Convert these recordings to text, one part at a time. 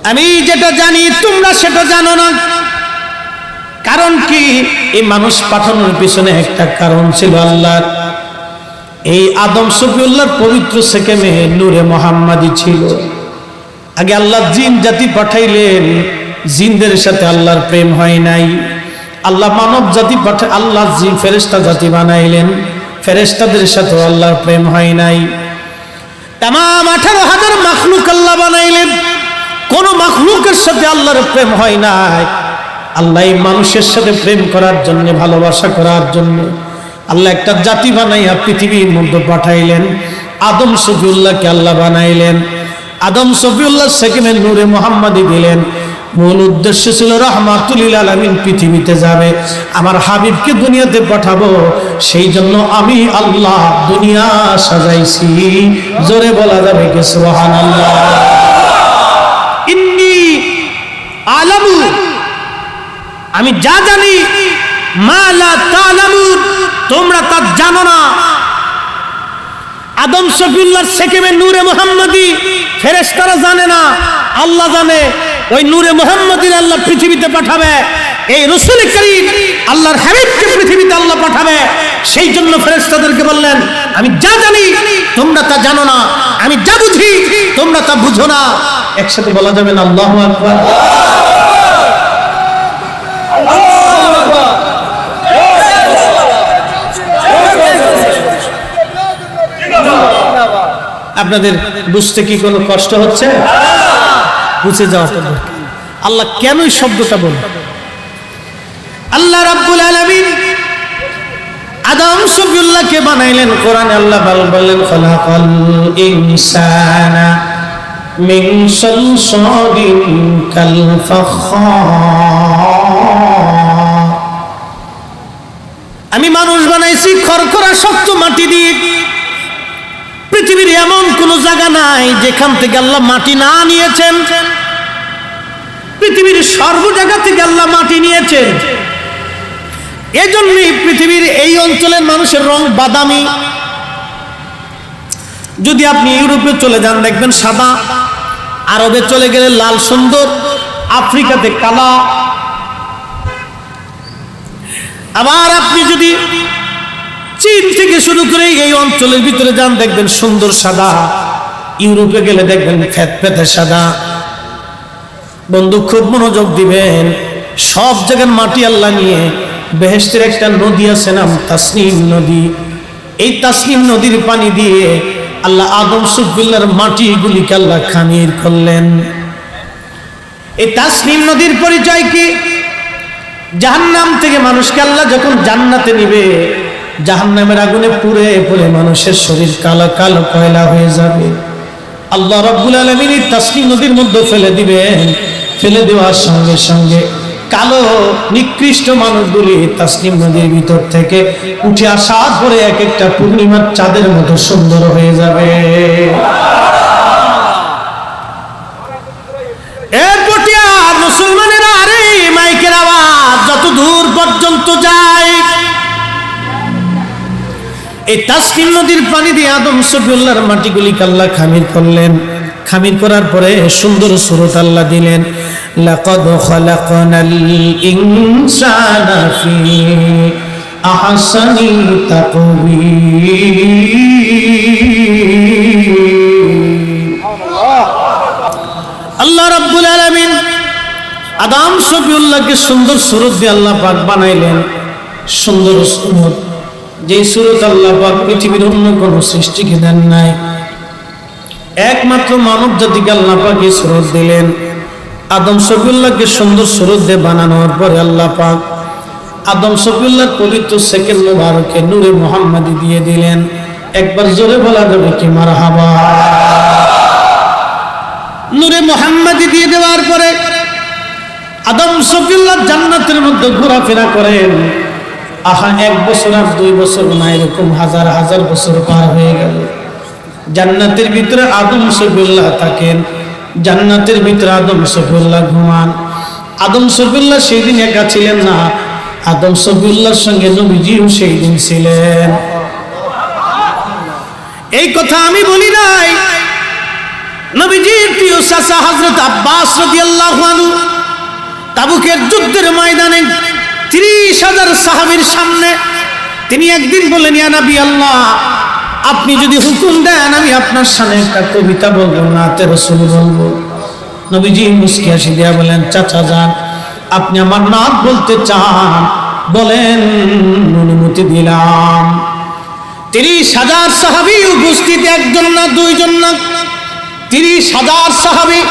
আমি যেটা জানি তোমরা সেটা জানো না। কারণ কি? এই মানুষ পাঠানোর পিছনে একটা কারণ ছিল আল্লাহর। এই আদম শফিউল্লাহর পবিত্র সেকেমে নূরে মুহাম্মাদি ছিল। আগে আল্লাহ জিন জাতি পাঠাইলেন, জিনদের সাথে আল্লাহর প্রেম হয় নাই। আল্লাহ মানব জাতি পাঠাই, আল্লাহ জিন ফেরেশতা জাতি বানাইলেন, ফেরেশতাদের সাথে আল্লাহর প্রেম হয় নাই। तमाम 18,000 মাখলুক আল্লাহ বানাইলেন, কোন মাখলুকের সাথে আল্লাহর প্রেম হয় নাই। আল্লাহ এই মানুষের সাথে প্রেম করার জন্য, ভালোবাসা করার জন্য আল্লাহ একটা জাতি বানাইয়া পৃথিবীর মধ্যে পাঠাইলেন। আদম শফিউল্লাহকে আল্লাহ বানাইলেন। আদম শফিউল্লাহ সেকেন্ডে নূরে মুহাম্মাদি দিলেন। মূল উদ্দেশ্য ছিল রাহমাতুল লিল আলামিন পৃথিবীতে যাবে, আমার হাবিবকে দুনিয়াতে পাঠাবো। সেই জন্য আমি আল্লাহ দুনিয়া সাজাইছি। জোরে বলা যাবে কি সুবহানাল্লাহ। ইন্নী আলামু, আমি যা জানি, মা লা তা'লামুন, তোমরা তা জানো না। আদম শফিউল্লাহর সেকেমে নূরে মুহাম্মাদি ফেরেশতারা জানে না, আল্লাহ জানে। ওই নূরে মুহাম্মাদির আল্লাহ পৃথিবীতে পাঠাবে। এই রাসূল করিম আল্লাহর হাবিবকে পৃথিবীতে আল্লাহ পাঠাবে। সেই জন্য ফেরেশতাদেরকে বললেন, আমি যা জানি তোমরা তা জানো না, আমি যা বুঝি তোমরা তা বুঝো না। একসাথে বলা যাবে না আল্লাহু আকবার। আপনাদের বুঝতে কি কোনো কষ্ট হচ্ছে? বুঝে যাওয়াটা দরকার। আল্লাহ কেন এই শব্দটা বলেন? আল্লাহ রাব্বুল আলামিন আদম শফিউল্লাহকে বানাইলেন। কোরআনে আল্লাহ বলেন, খালাকাল ইনসানা মিন সালসালিন কাল ফাখার। আমি মানুষ বানাইছি খরখরা শক্ত মাটি দিয়ে। পৃথিবীর এমন কোন জায়গা নাই যেখান থেকে আল্লাহ মাটি না নিয়েছেন। পৃথিবীর সর্ব জায়গা থেকে আল্লাহ মাটি নিয়েছেন। এজন্যই পৃথিবীর এই অঞ্চলের মানুষের রং বাদামি। যদি আপনি ইউরোপে চলে যান দেখবেন সাদা, আরবে চলে গেলে লাল সুন্দর, আফ্রিকাতে কালা। আবার আপনি যদি চীন থেকে শুরু করে এই অঞ্চলের ভিতরে যান দেখবেন সুন্দর সাদা। ইউরোপে গেলে দেখবেন ফ্যাতফ্যাতে সাদা। বন্ধু খুব মনোযোগ দিবেন, সব জায়গার মাটি আল্লাহ নিয়ে বেহেশতের একটা নদী আছে নাম তাসনিম নদী। এই তাসনিম নদীর পানি দিয়ে আল্লাহ আদম শফিউল্লাহর মাটিগুলিকে আল্লাহ খামির করলেন। এই তাসনিম নদীর পরিচয় কি? জাহান্নাম থেকে মানুষকে আল্লাহ যখন জান্নাতে নিবে, জাহান্নামের আগুনে পুড়ে পুড়ে মানুষের শরীর কালো কালো কয়লা হয়ে যাবে। আল্লাহ রাব্বুল আলামিন এই তাসনিম নদীর মধ্যে ফেলে দিবেন। ফেলে দেওয়ার সঙ্গে সঙ্গে কালো নিকৃষ্ট মানুষগুলি তাসনিম নদীর ভিতর থেকে উঠে আসার পরে এক একটা পূর্ণিমার চাঁদের মতো সুন্দর হয়ে যাবে। মুসলমানেরা, আরে মাইকের আওয়াজ যত দূর পর্যন্ত যায়, এই তাসনিম নদীর পানি দিয়ে আদম শফিউল্লাহর মাটিগুলিকে আল্লাহ খামির করলেন। খামির করার পরে সুন্দর সূরত আল্লাহ দিলেন, লাকাদ খালাকনাল ইনসানা ফি আহসানি তাকওয়িম। আল্লাহ রাব্বুল আলামিন আদম শফিউল্লাহকে সুন্দর সূরত দিয়ে আল্লাহ পাক বানাইলেন। সুন্দর সূরত, যে সূরত আল্লাহ পাক পৃথিবীর অন্য কোন সৃষ্টিকে দেন নাই। একমাত্র মানব জাতিকে আল্লাহ পাক এই সূরত দিলেন। আদম শফিউল্লাহকে সুন্দর সূরত দিয়ে বানানোর পরে আল্লাহ পাক আদম শফিউল্লাহর পবিত্র সেকেন্ড মুবারকে নূরে মুহাম্মাদি দিয়ে দিলেন। একবার জোরে বলা যাবে কি মারহাবা। নূরে মুহাম্মাদি দিয়ে দেওয়ার পরে আদম শফিউল্লাহ জান্নাতের মধ্যে ঘোরাফেরা করেন। আহা, 1 বছর আর 2 বছর না, এরকম হাজার হাজার বছর পার হয়ে গেল। জান্নাতের ভিতরে আদম শফিউল্লাহ থাকেন, জান্নাতের ভিতরে আদম শফিউল্লাহ ঘুমান। আদম শফিউল্লাহ সেই দিন একা ছিলেন না, আদম শফিউল্লাহর সঙ্গে নবীজিও সেই দিন ছিলেন। এই কথা আমি বলি নাই, নবীজির প্রিয় চাচা হযরত আব্বাস রাদিয়াল্লাহু আনহু তাবুকের যুদ্ধের ময়দানে 30,000 সাহাবীর সামনে তিনি একদিন বললেন, ইয়া নবী আল্লাহ, আপনি যদি হুকুম দেন আমি আপনার সামনে একটা কবিতা বলবো, নাতে রাসূল বলবো। নবীজি মুস্কি হাসি দিয়া বলেন, চাচা যান, আপনি আমার নাত বলতে চান, বলেন, অনুমতি দিলাম। 30,000 সাহাবী উপস্থিত, একজন না দুইজন না, 30,000 সাহাবী,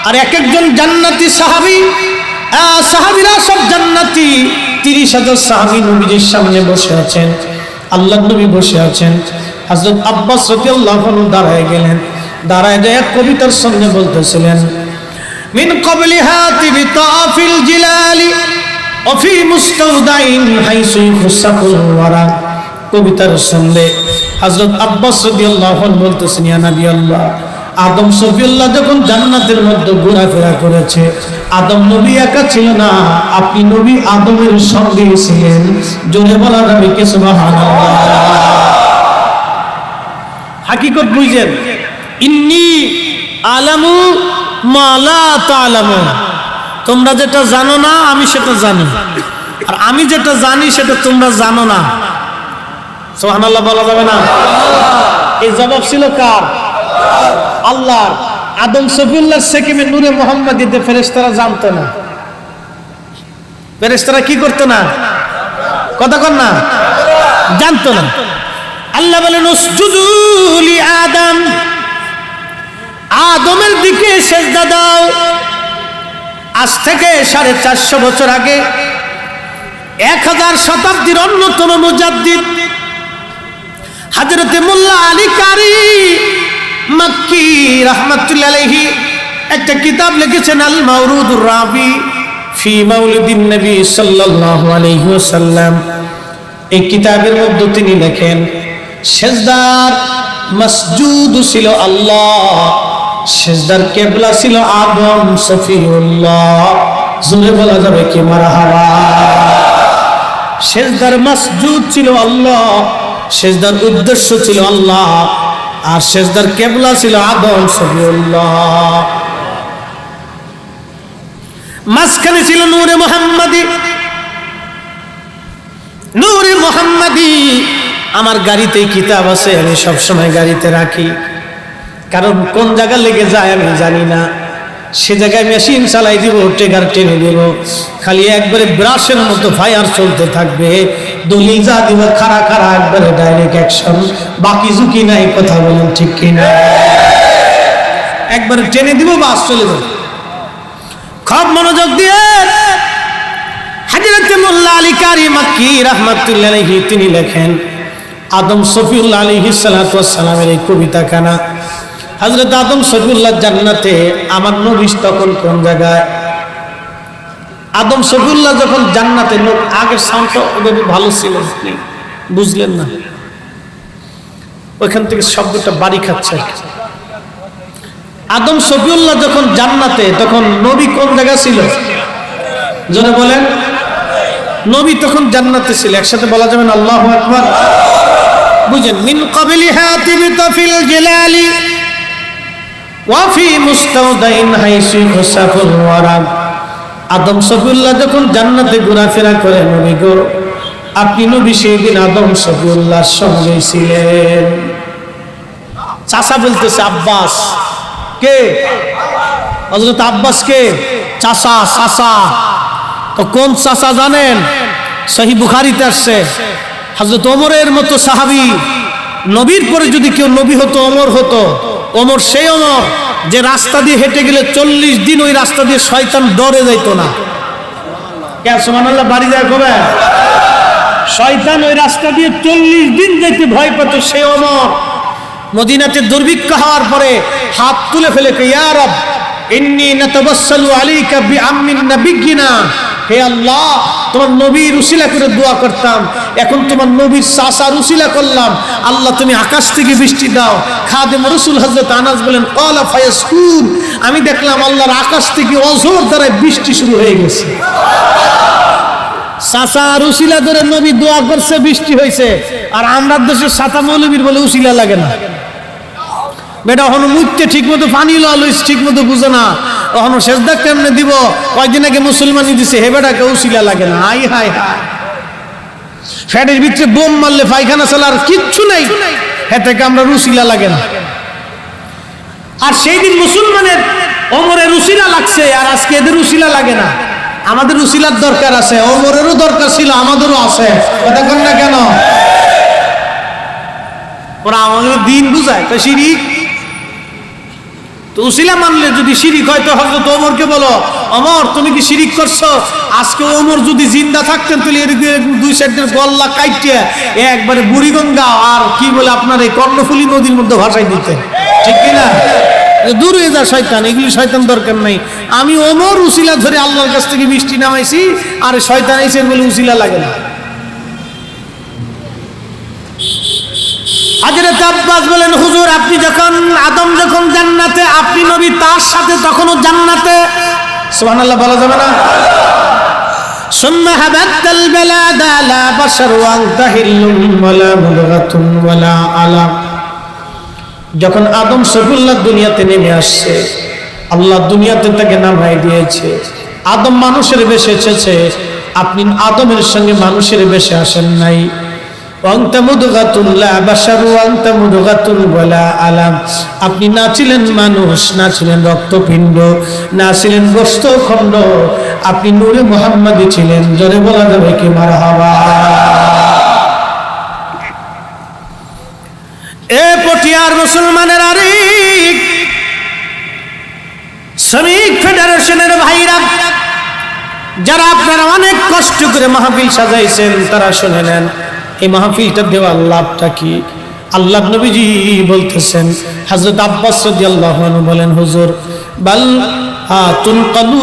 আর এক একজন জান্নাতি সাহাবী। সাহাবীরা সব জান্নাতি। 30,000 সাহাবী নবীজির সামনে বসে আছেন, আল্লাহর নবী বসে আছেন। হযরত আব্বাস রাদিয়াল্লাহু আনহু দাঁড়ায় গেলেন, দাঁড়ায় যায় কবিতার সামনে বলতেছিলেন, মিন ক্বাবলি হাতিবি তাফিল জিলালি ওয়া ফি মুস্তাউদাইন হাইসু খুসাকুল ওয়ারা। কবিতার সামনে হযরত আব্বাস রাদিয়াল্লাহু আনহু বলতেছেন, ইয়া নবী আল্লাহ, আদম সফিউল্লাহ যখন জান্নাতের মধ্যে ঘোরাফেরা করেছে, আদম নবী একা ছিল না, আপনি নবী আদমের সঙ্গে ছিলেন। জোরে বলা যাবে কি সুবহানাল্লাহ? হাকিকত বুঝেন, ইন্নী আলামু মা লা তা'লামুন। তোমরা যেটা জানো না আমি সেটা জানি, আর আমি যেটা জানি সেটা তোমরা জানো না। সুবহানাল্লাহ বলা যাবে না? এই জবাব ছিল কার? আল্লাহর। আদম সফিউল্লাহর সেকেমে নূরে মুহাম্মাদিতে ফেরেশতারা জানতো না। ফেরেশতারা কি করতো না? কথা কন না, জানতো না। আল্লাহ বলেন, উসজুদু লি আদম, আদমের দিকে সিজদা দাও। আজ থেকে 450 বছর আগে 1000 শতাব্দীর অন্যতম মুজাদ্দিদ হযরতে মোল্লা আলী কারি মক্কি রাহমাতুল্লাহ আলাইহি একটা কিতাব লিখেছেন, আল মাওরুদুর রাবি ফি মাউলিদিন নবী সাল্লাল্লাহু আলাইহি ওয়াসাল্লাম। এই কিতাবের মধ্যে তিনি লেখেন, সিজদার মাসজুদ ছিল আল্লাহ, সিজদার কিবলা ছিল আদম সফিউল্লাহ। জোরে বলা যাবে কি মারহাবা? সিজদার মাসজুদ ছিল আল্লাহ, সিজদার উদ্দেশ্য ছিল আল্লাহ, আর সিজদার কিবলা ছিল আদম সফিউল্লাহ। মাঝখানে ছিল নূরে মুহাম্মাদি। নূরে মুহাম্মাদি আমার গাড়িতে কিতাব আছে, আমি সবসময় গাড়িতে রাখি, কারণ কোন জায়গা লেগে যায় আমি জানি না। সে জায়গায় মেশিন চালাই দিব, ট্রিগার টেনে দিব, খালি একবারে ব্রাশের মতো ফায়ার চলতে থাকবে। দলিল যা দিব খাড়া খাড়া একবারে ডাইরেক্ট অ্যাকশন, বাকি ঝুঁকি নাই। কথা বলেন ঠিক কিনা? একবারে টেনে দিব, বাস চলে যাবে। খুব মনোযোগ দিয়ে হযরত মোল্লা আলী কারি মক্কি রাহমাতুল্লাহ আলাইহি তিনি লেখেন, আদম সফিউল্লাহ আলাইহিস সালাতু ওয়াস সালামের এই কবিতা কানা। হযরত আদম সফিউল্লাহ জান্নাতে, আমার নবী তখন কোন জায়গায়? আদম সফিউল্লাহ যখন জান্নাতে, আগের সাউন্ডটা ওদের ভালো ছিল, বুঝলেন না? ওইখান থেকে শব্দটা বাড়ি খাচ্ছে। আদম সফিউল্লাহ যখন জান্নাতে, তখন নবী কোন জায়গায় ছিল? জোরে বলেন। নবী তখন জান্নাতে ছিল। একসাথে বলা যাবে না আল্লাহু আকবার? বুঝেন, মিন ক্বাবলি হাতিবি তাফিল জিলালি ওয়া ফি মুস্তাউদাইন হাইসু খুসাফুল ওয়ারা। আদম সফিউল্লাহ যখন জান্নাতে ঘোরাফেরা করে, নবী গো, আপনি নবী সেই দিন আদম সফিউল্লাহর সঙ্গে ছিলেন। চাচা বলতেছে, আব্বাস কে? হযরত আব্বাস কে? চাচা। চাচা তো কোন চাচা জানেন? সহিহ বুখারীতে আসছে, হযরত ওমরের মতো সাহাবী, নবীর পরে যদি কেউ নবী হতো, ওমর হতো। ওমর সেই ওমর যে রাস্তা দিয়ে হেঁটে গেলে 40 দিন ওই রাস্তা দিয়ে শয়তান ডরে যাইতো না। কে সুবহানাল্লাহ বাড়ি যায় কবে? শয়তান ওই রাস্তা দিয়ে 40 দিন যেতে ভয় পেত সেই ওমর। মদিনাতে দুর্ভিক্ষ হওয়ার পরে হাত তুলে ফেলে, ইয়া রব ইন্নী নাতাবাসসালু আলাইকা বিআম্মিন নাবিয়িনা, হে আল্লাহ, তোমার নবীর উসিলা করে দোয়া করতাম, এখন তোমার নবীর চাচার উসিলা করলাম, আল্লাহ তুমি আকাশ থেকে বৃষ্টি দাও। খাদেম রাসূল হযরত আনাস বলেন, ক্বালা ফায়াসকুন, আমি দেখলাম আল্লাহর আকাশ থেকে অঝোর দ্বারা বৃষ্টি শুরু হয়ে গেছে। চাচার উসিলা ধরে নবী দোয়া করছে, বৃষ্টি হয়েছে। আর আমরা দেশের সাতা মৌলবীর বলে উসিলা লাগে না। বেটা হন মুখতে ঠিক মতো পানি লইস ঠিক মতো বুঝে না, ওখানে সেজদা কেমনে দিব, কয়দিন আগে মুসলমানি দিছে, হে বেটা কেউ উসিলা লাগে না। হাই হাই হাই, ফ্যাটের ভিতরে বোম মারলে পায়খানা চলে আর কিচ্ছু নেই, হ্যাঁ থেকে আমরা রুসিলা লাগে না। আর সেই দিন মুসলমানের ওমরের উসিলা লাগছে, আর আজকে এদের উসিলা লাগে না। আমাদের উসিলার দরকার আছে, ওমরেরও দরকার ছিল, আমাদেরও আছে, কথা কন না কেন? ওরা আমাদের দিন বুঝায় তো শিরিক, তো উসিলা মানলে যদি শিরিক হয় তো হযরত ওমরকে বলো, ওমর তুমি কি শিরিক করছো? আজকে ওমর যদি জিন্দা থাকতেন তাহলে এর দুই সাইডের গল্লা কাইটিয়া একবারে বুড়িগঙ্গা আর কি বলে আপনার এই কর্ণফুলী নদীর মধ্যে ভাসাই দিতেন, ঠিক কিনা? দূর হয়ে যা শয়তান, এগুলি শয়তান দরকার নাই। আমি ওমর উসিলা ধরে আল্লাহর কাছ থেকে মিষ্টি নামাইছি, আর শয়তান এসে বলে উসিলা লাগে না। হযরত আব্বাস বলেন, হুজুর আপনি যখন আদম যখন জান্নাতে, আপনি নবী তার সাথে তখনও জান্নাতে। সুবহানাল্লাহ বলা যাবে না? সুম্মা হাবাতাল বালাদা লা বাশার ওয়া আনতা হিল্লুম ওয়ালা মুদগাতুন ওয়ালা আলাম। যখন আদম সফিউল্লাহ দুনিয়াতে নেমে আসছে, আল্লাহ দুনিয়াতে তাকে নামাই দিয়েছে। আদম মানুষের বেশে এসেছে, আপনি আদমের সঙ্গে মানুষের বেশে আসেন নাই। আপনি না ছিলেন মানুষ, না ছিলেন রক্তপিণ্ড, না ছিলেন গোশতখণ্ড, আপনি নূরে মুহাম্মাদি ছিলেন। জোরে বলা যাবে কি মারহাবা? এ পটিয়ার মুসলমানের আরেক শ্রমিক ফেডারেশনের ভাইরা, যারা আপনারা অনেক কষ্ট করে মাহফিল সাজাইছেন, তারা শুনে নেন এই মাহফিলটা দেওয়ার লাভটা কি। আল্লাহ নবীজি বলতেছেন, হযরত আব্বাস রাদিয়াল্লাহু আনহু বলেন, হুজুর বাল তুনকালু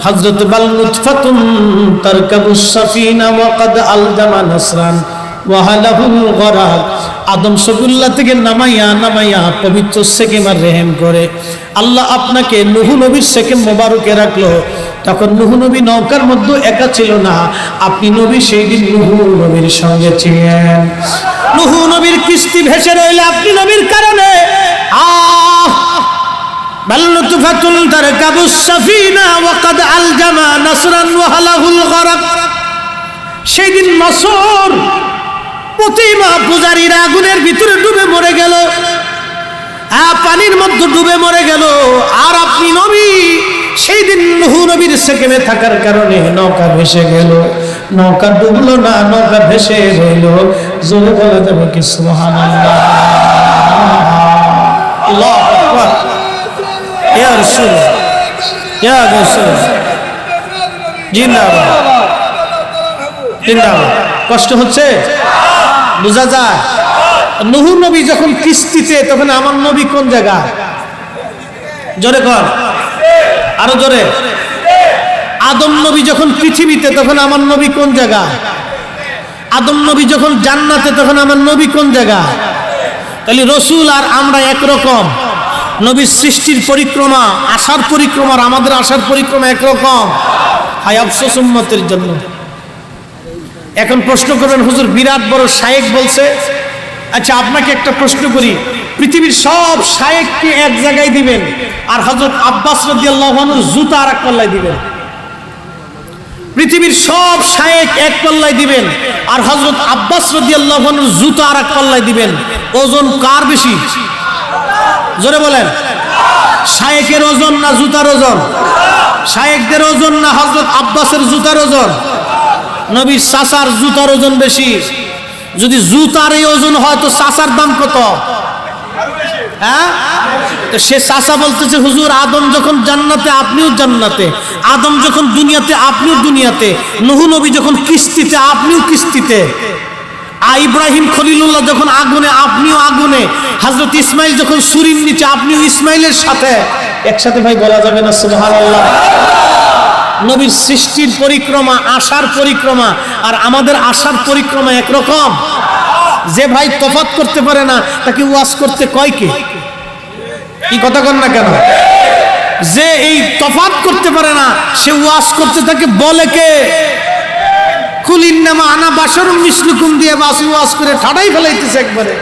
হযরত বাল নুতফাতুন তারকাবুস সাফিনা ওয়া কদ আলজামা নাসরান ওয়া হালাহুল গরাক। আদম সফিউল্লাহ থেকে নামাইয়া পবিত্র সেকেমার রেহেম করে আল্লাহ আপনাকে নূহ নবীর সেকেম মোবারকে রাখলো। তখন নূহ নবী নৌকার মধ্যে একা ছিল না, আপনি নবী সেই দিন নূহ নবীর সঙ্গে ছিলেন। নূহ নবীর কিস্তি ভেসে রইলে আপনি নবীর কারণে। বাল নুতফাতুন তারকাবুস সাফিনা ওয়া কদ আলজামা নাসরান ওয়া হালাহুল গরাক। সেই দিন মাসর প্রতিমা পূজারীরা আগুনের ভিতরে ডুবে মরে গেল, পানির মধ্যে ডুবে মরে গেল। আর আপনি নবী সেই দিন নূহ নবীর সেকেমে থাকার কারণে নৌকা ভেসে গেল। নৌকা ডুবলো না, নৌকা ভেসে রইল। জোরে বলা যাবে কি সুবহানাল্লাহ? আল্লাহু আকবার। ইয়া রাসূল, ইয়া রাসূল, জিন্দাবাদ জিন্দাবাদ। কষ্ট হচ্ছে বোঝা যায়। নূহ নবী যখন কিস্তিতে, তখন আমার নবী কোন জায়গায়? জোরে কর, আরো জোরে। আদম নবী যখন পৃথিবীতে, তখন আমার নবী কোন জায়গায়? আদম নবী যখন জান্নাতে, তখন আমার নবী কোন জায়গায়? তাহলে রসুল আর আমরা একরকম। নবীর সৃষ্টির পরিক্রমা, আশার পরিক্রমা আর আমাদের আশার পরিক্রমা একরকম। হায় আফসোস উম্মতের জন্য। এখন প্রশ্ন করবেন, হুজুর বিরাট বড় শায়েখ বলছে। আচ্ছা আপনাকে একটা প্রশ্ন করি, পৃথিবীর সব শায়েখকে এক জায়গায় দিবেন, আর হযরত আব্বাস রাদিয়াল্লাহু আনহুর জুতা আর এক পাল্লায় দিবেন। পৃথিবীর সব শায়েখ এক পাল্লায় দিবেন, আর হযরত আব্বাস রাদিয়াল্লাহু আনহুর জুতা আর এক পাল্লায় দিবেন। ওজন কার বেশি? জোরে বলেন। শায়েখের ওজন না জুতার ওজন? শায়েখদের ওজন না হযরত আব্বাসের জুতার ওজন? নবীর চাচার জুতার ওজন বেশি। যদি জুতার এই ওজন হয় তো চাচার দাম কত? হ্যাঁ, তো সে চাচা বলতেছে, হুজুর আদম যখন জান্নাতে, আপনিও জান্নাতে। আদম যখন দুনিয়াতে, আপনিও দুনিয়াতে। নূহ নবী যখন কিস্তিতে, আপনিও কিস্তিতে। ইব্রাহিম খলিলুল্লাহ যখন আগুনে, আপনিও আগুনে। হযরত ইসমাইল যখন সুরির নিচে, আপনিও ইসমাইলের সাথে। একসাথে ভাই বলা যাবে না সুবহানাল্লাহ? নবীর সৃষ্টির পরিক্রমা, আশার পরিক্রমা, আর আমাদের আশার পরিক্রমা একরকম। যে ভাই তফাৎ করতে পারে না, তাকে ওয়াজ করতে কয় কে? কি কথা কন না কেন? যে এই তফাৎ করতে পারে না, সে ওয়াজ করতে তাকে বলে কে? কুলিন্নামা আনা বাশারুম মিসলুকুম দিয়ে বাসি ওয়াজ করে ঠাড়াই ফেলাইতেছে একবারে।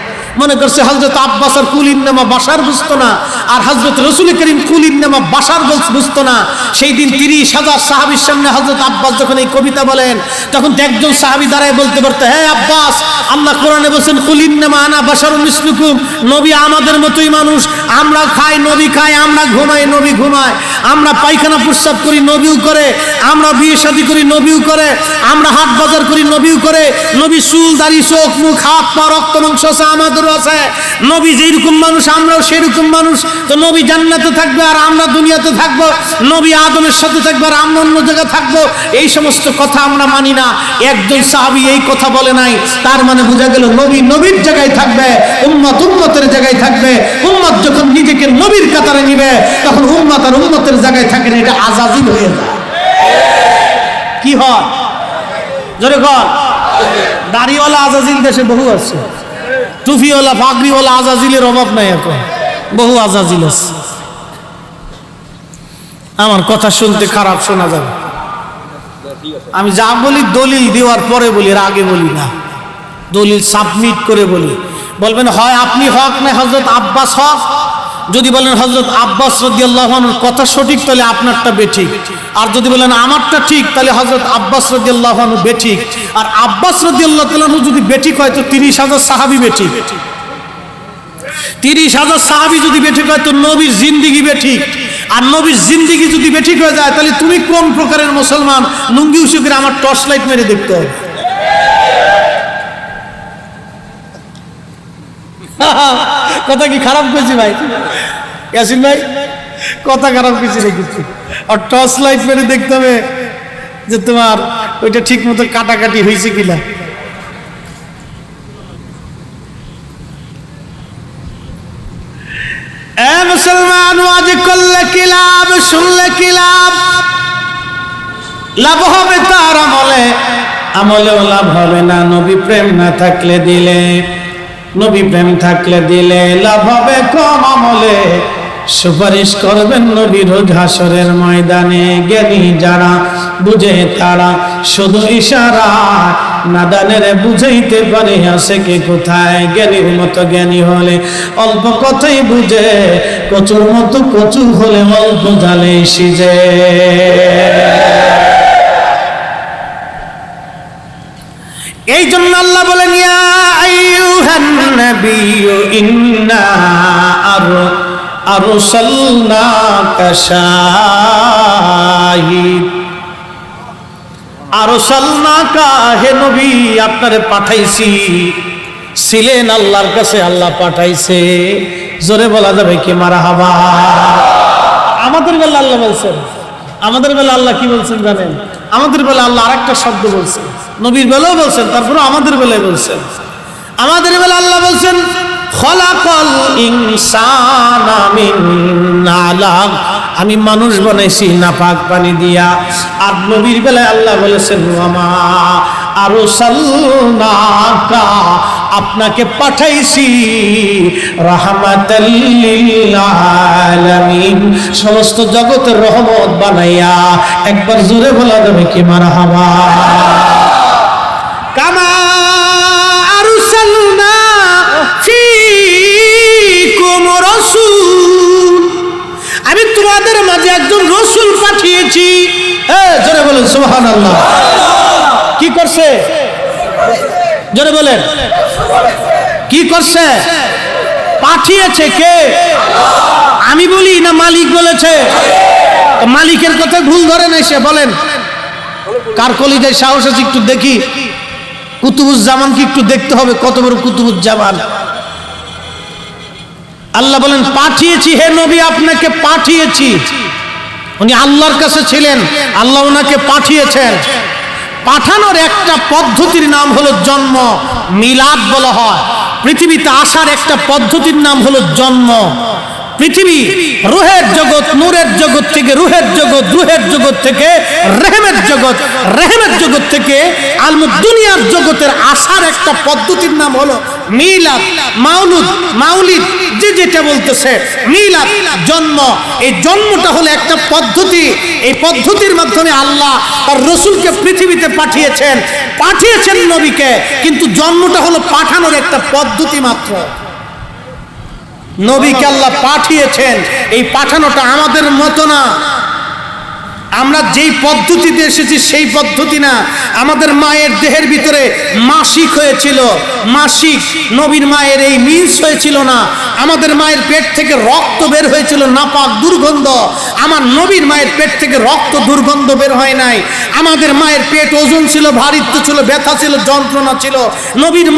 মনে করছে হযরত আব্বাস আর কুলিন্নামা বাশার বুঝতো না, আর হযরত রাসূল করিম কুলিন্নামা বাশার বুঝতো না। সেই দিন 30,000 সাহাবীর সামনে হযরত আব্বাস যখন এই কবিতা বলেন, তখন একজন সাহাবী দাঁড়ায় বলতে পারতো, হে আব্বাস, আল্লাহ কোরআনে বলেছেন কুলিন্নামা আনা বাশারুন মিসলুকুম, নবী আমাদের মতোই মানুষ, আমরা খাই নবী খায়, আমরা ঘুমাই নবী ঘুমায়, আমরা পায়খানা প্রস্রাব করি নবীও করে, আমরা বিয়ে শাদী করি নবীও করে, আমরা হাট বাজার করি নবীও করে, নবী চুল দাড়ি চোখ মুখ হাত পা রক্ত মাংস আছে আমাদেরও আছে, নবী যেরকম মানুষ আমরাও সেরকম মানুষ। তো নবী জান্নাতে থাকবে আর আমরা দুনিয়াতে থাকবো, নবী আদমের সাথে থাকবে আর আমরা অন্য জায়গায় থাকবো, এই সমস্ত কথা আমরা মানি না। একজন সাহাবী এই কথা বলে নাই, তার মানে বোঝা গেল নবী নবীর জায়গায় থাকবে, উম্মত উম্মতের জায়গায় থাকবে। উম্মত যখন নিজেকে নবীর কাতারে নিবে, তখন উম্মত আর উম্মতের জায়গায় থাকে না, এটা আজাজিল হয়ে যায়। কি হয় জোরে কর? দাড়িওয়ালা আজাজিল দেশে বহু আছে, টুপিওয়ালা পাগড়িওয়ালা আজাজিলের অভাব নাই, এখন বহু আজাজিল আছে। আমার কথা শুনতে খারাপ শোনা যাবে, আমি যা বলি দলিল দেওয়ার পরে বলি, এর আগে বলি না, দলিল সাবমিট করে বলি। বলবেন হয় আপনি হক না হযরত আব্বাস হক, যদি বলেন হযরত আব্বাস রাদিয়াল্লাহু আনহুর কথা সঠিক তাহলে আপনারটা বেঠিক, আর যদি বলেন আমারটা ঠিক তাহলে হযরত আব্বাস রাদিয়াল্লাহু আনহু বেঠিক। আর আব্বাস রাদিয়াল্লাহু আনহু যদি বেঠিক হয় তো 30,000 সাহাবী বেঠিক, 30,000 সাহাবী যদি বেঠিক হয় তো নবীর জিন্দেগি বেঠিক। আর নবীর জিন্দেগি যদি বেঠিক হয়ে যায় তাহলে তুমি কোন প্রকারের মুসলমান? লুঙ্গি উঁচু করে আমার টর্চ লাইট মেরে দেখতে হবে। কথা কি খারাপ করেছি ভাই? ইয়াসিন ভাই কথা খারাপ কিছু রেখেছি, আর টর্চ লাইট মেরে দেখতে হবে যে তোমার ওইটা ঠিক মতো কাটাকাটি হয়েছে কিনা। মুসলমান ওয়াজ করলে কি লাভ, শুনলে কি লাভ? লাভ হবে তার আমলে, আমলেও লাভ হবে না নবী প্রেম না থাকলে দিলে, নবী প্রেম থাকলে দিলে লাভ হবে কম, আমলে সুপারিশ করবেন নবী রোজ হাসরের ময়দানে। জ্ঞানী যারা বুঝে তারা শুধু ইশারা, নাদানের বুঝাইতে পারে আছে কে কোথায়। জ্ঞানীর মতো জ্ঞানী হলে অল্প কথাই বুঝে, কচুর মতো কচু হলে অল্প জালে সিজে। এই জন্য আল্লাহ বলেন ইয়া আইয়ুহান নাবিয়্যু ইন্না আরসালনাকা শাহিদ, আরসালনাকা হে নবী আপনারে পাঠাইছি। ছিলেন আল্লাহর কাছে, আল্লাহ পাঠাইছে। জোরে বলা যাবে কি মারহাবা? আমাদের বেলা আল্লাহ বলছেন, আমাদের বেলা আল্লাহ কি বলছেন জানেন? আমাদের বেলা আল্লাহ আরেকটা শব্দ বলছেন, নবীর বেলাও বলছেন, তারপরে আমাদের বেলায় বলছেন। আমাদের বেলা আল্লাহ বলছেন খলাকাল ইনসানা মিন আলাক, আমি মানুষ বানাইছি নাপাক পানি দিয়া। আর নবীর বেলায় আল্লাহ বলেছেন ওয়ামা আরসালনাকা, আপনাকে পাঠাইছি রাহমাতাল লিল আলামিন, সমস্ত জগতের রহমত বানাইয়া। একবার জোরে বলা যাবে কি মারহাবা? কামা আরসালনা ফীকুম রাসূল, আমি তোমাদের মাঝে একজন রাসূল পাঠিয়েছি। জোরে বলেন সুবহানাল্লাহ। কি করছে? জোরে বলেন কি করছে? পাঠিয়েছে কে? আমি বলি না মালিক বলেছে? মালিকের কথা ভুল ধরে নাই সে, বলেন কার কলিজায় সাহস আছে একটু দেখি। কুতুবুজ্জামানকে একটু দেখতে হবে, কত বড় কুতুবুজ্জামান। আল্লাহ বলেন পাঠিয়েছি, হে নবী আপনাকে পাঠিয়েছি। উনি আল্লাহর কাছে ছিলেন, আল্লাহ ওনাকে পাঠিয়েছেন। পাঠানোর একটা পদ্ধতির নাম হলো জন্ম, মিলাদ বলা হয়। পৃথিবীতে আসার একটা পদ্ধতির নাম হলো জন্ম। পৃথিবী রুহের জগৎ, নূরের জগৎ থেকে রুহের জগৎ, রুহের জগৎ থেকে রেহমের জগৎ, রেহমের জগৎ থেকে আলমুদ দুনিয়ার জগতের আসার একটা পদ্ধতির নাম হলো মিলাদ, মাউলুদ, মাউলিদ, যে যেটা বলতেছে মিলাদ, জন্ম। এই জন্মটা হলো একটা পদ্ধতি। এই পদ্ধতির মাধ্যমে আল্লাহ তার রাসূলকে পৃথিবীতে পাঠিয়েছেন, পাঠিয়েছেন নবীকে, কিন্তু জন্মটা হলো পাঠানোর একটা পদ্ধতি মাত্র। নবীকে আল্লাহ পাঠিয়েছেন, এই পাঠানোটা আমাদের মতো না। আমরা যেই পদ্ধতিতে এসেছি সেই পদ্ধতি না। আমাদের মায়ের দেহের ভিতরে মাসিক হয়েছিল, মাসিক। নবীর মায়ের এই মিন্স হয়েছিল না। আমাদের মায়ের পেট থেকে রক্ত বের হয়েছিল নাপাক দুর্গন্ধ। আমার নবীর মায়ের পেট থেকে রক্ত দুর্গন্ধ বের হয় নাই। আমাদের মায়ের পেট ওজন ছিল, ভারিত্ব ছিল, ব্যথা ছিল, যন্ত্রণা ছিল। নবীর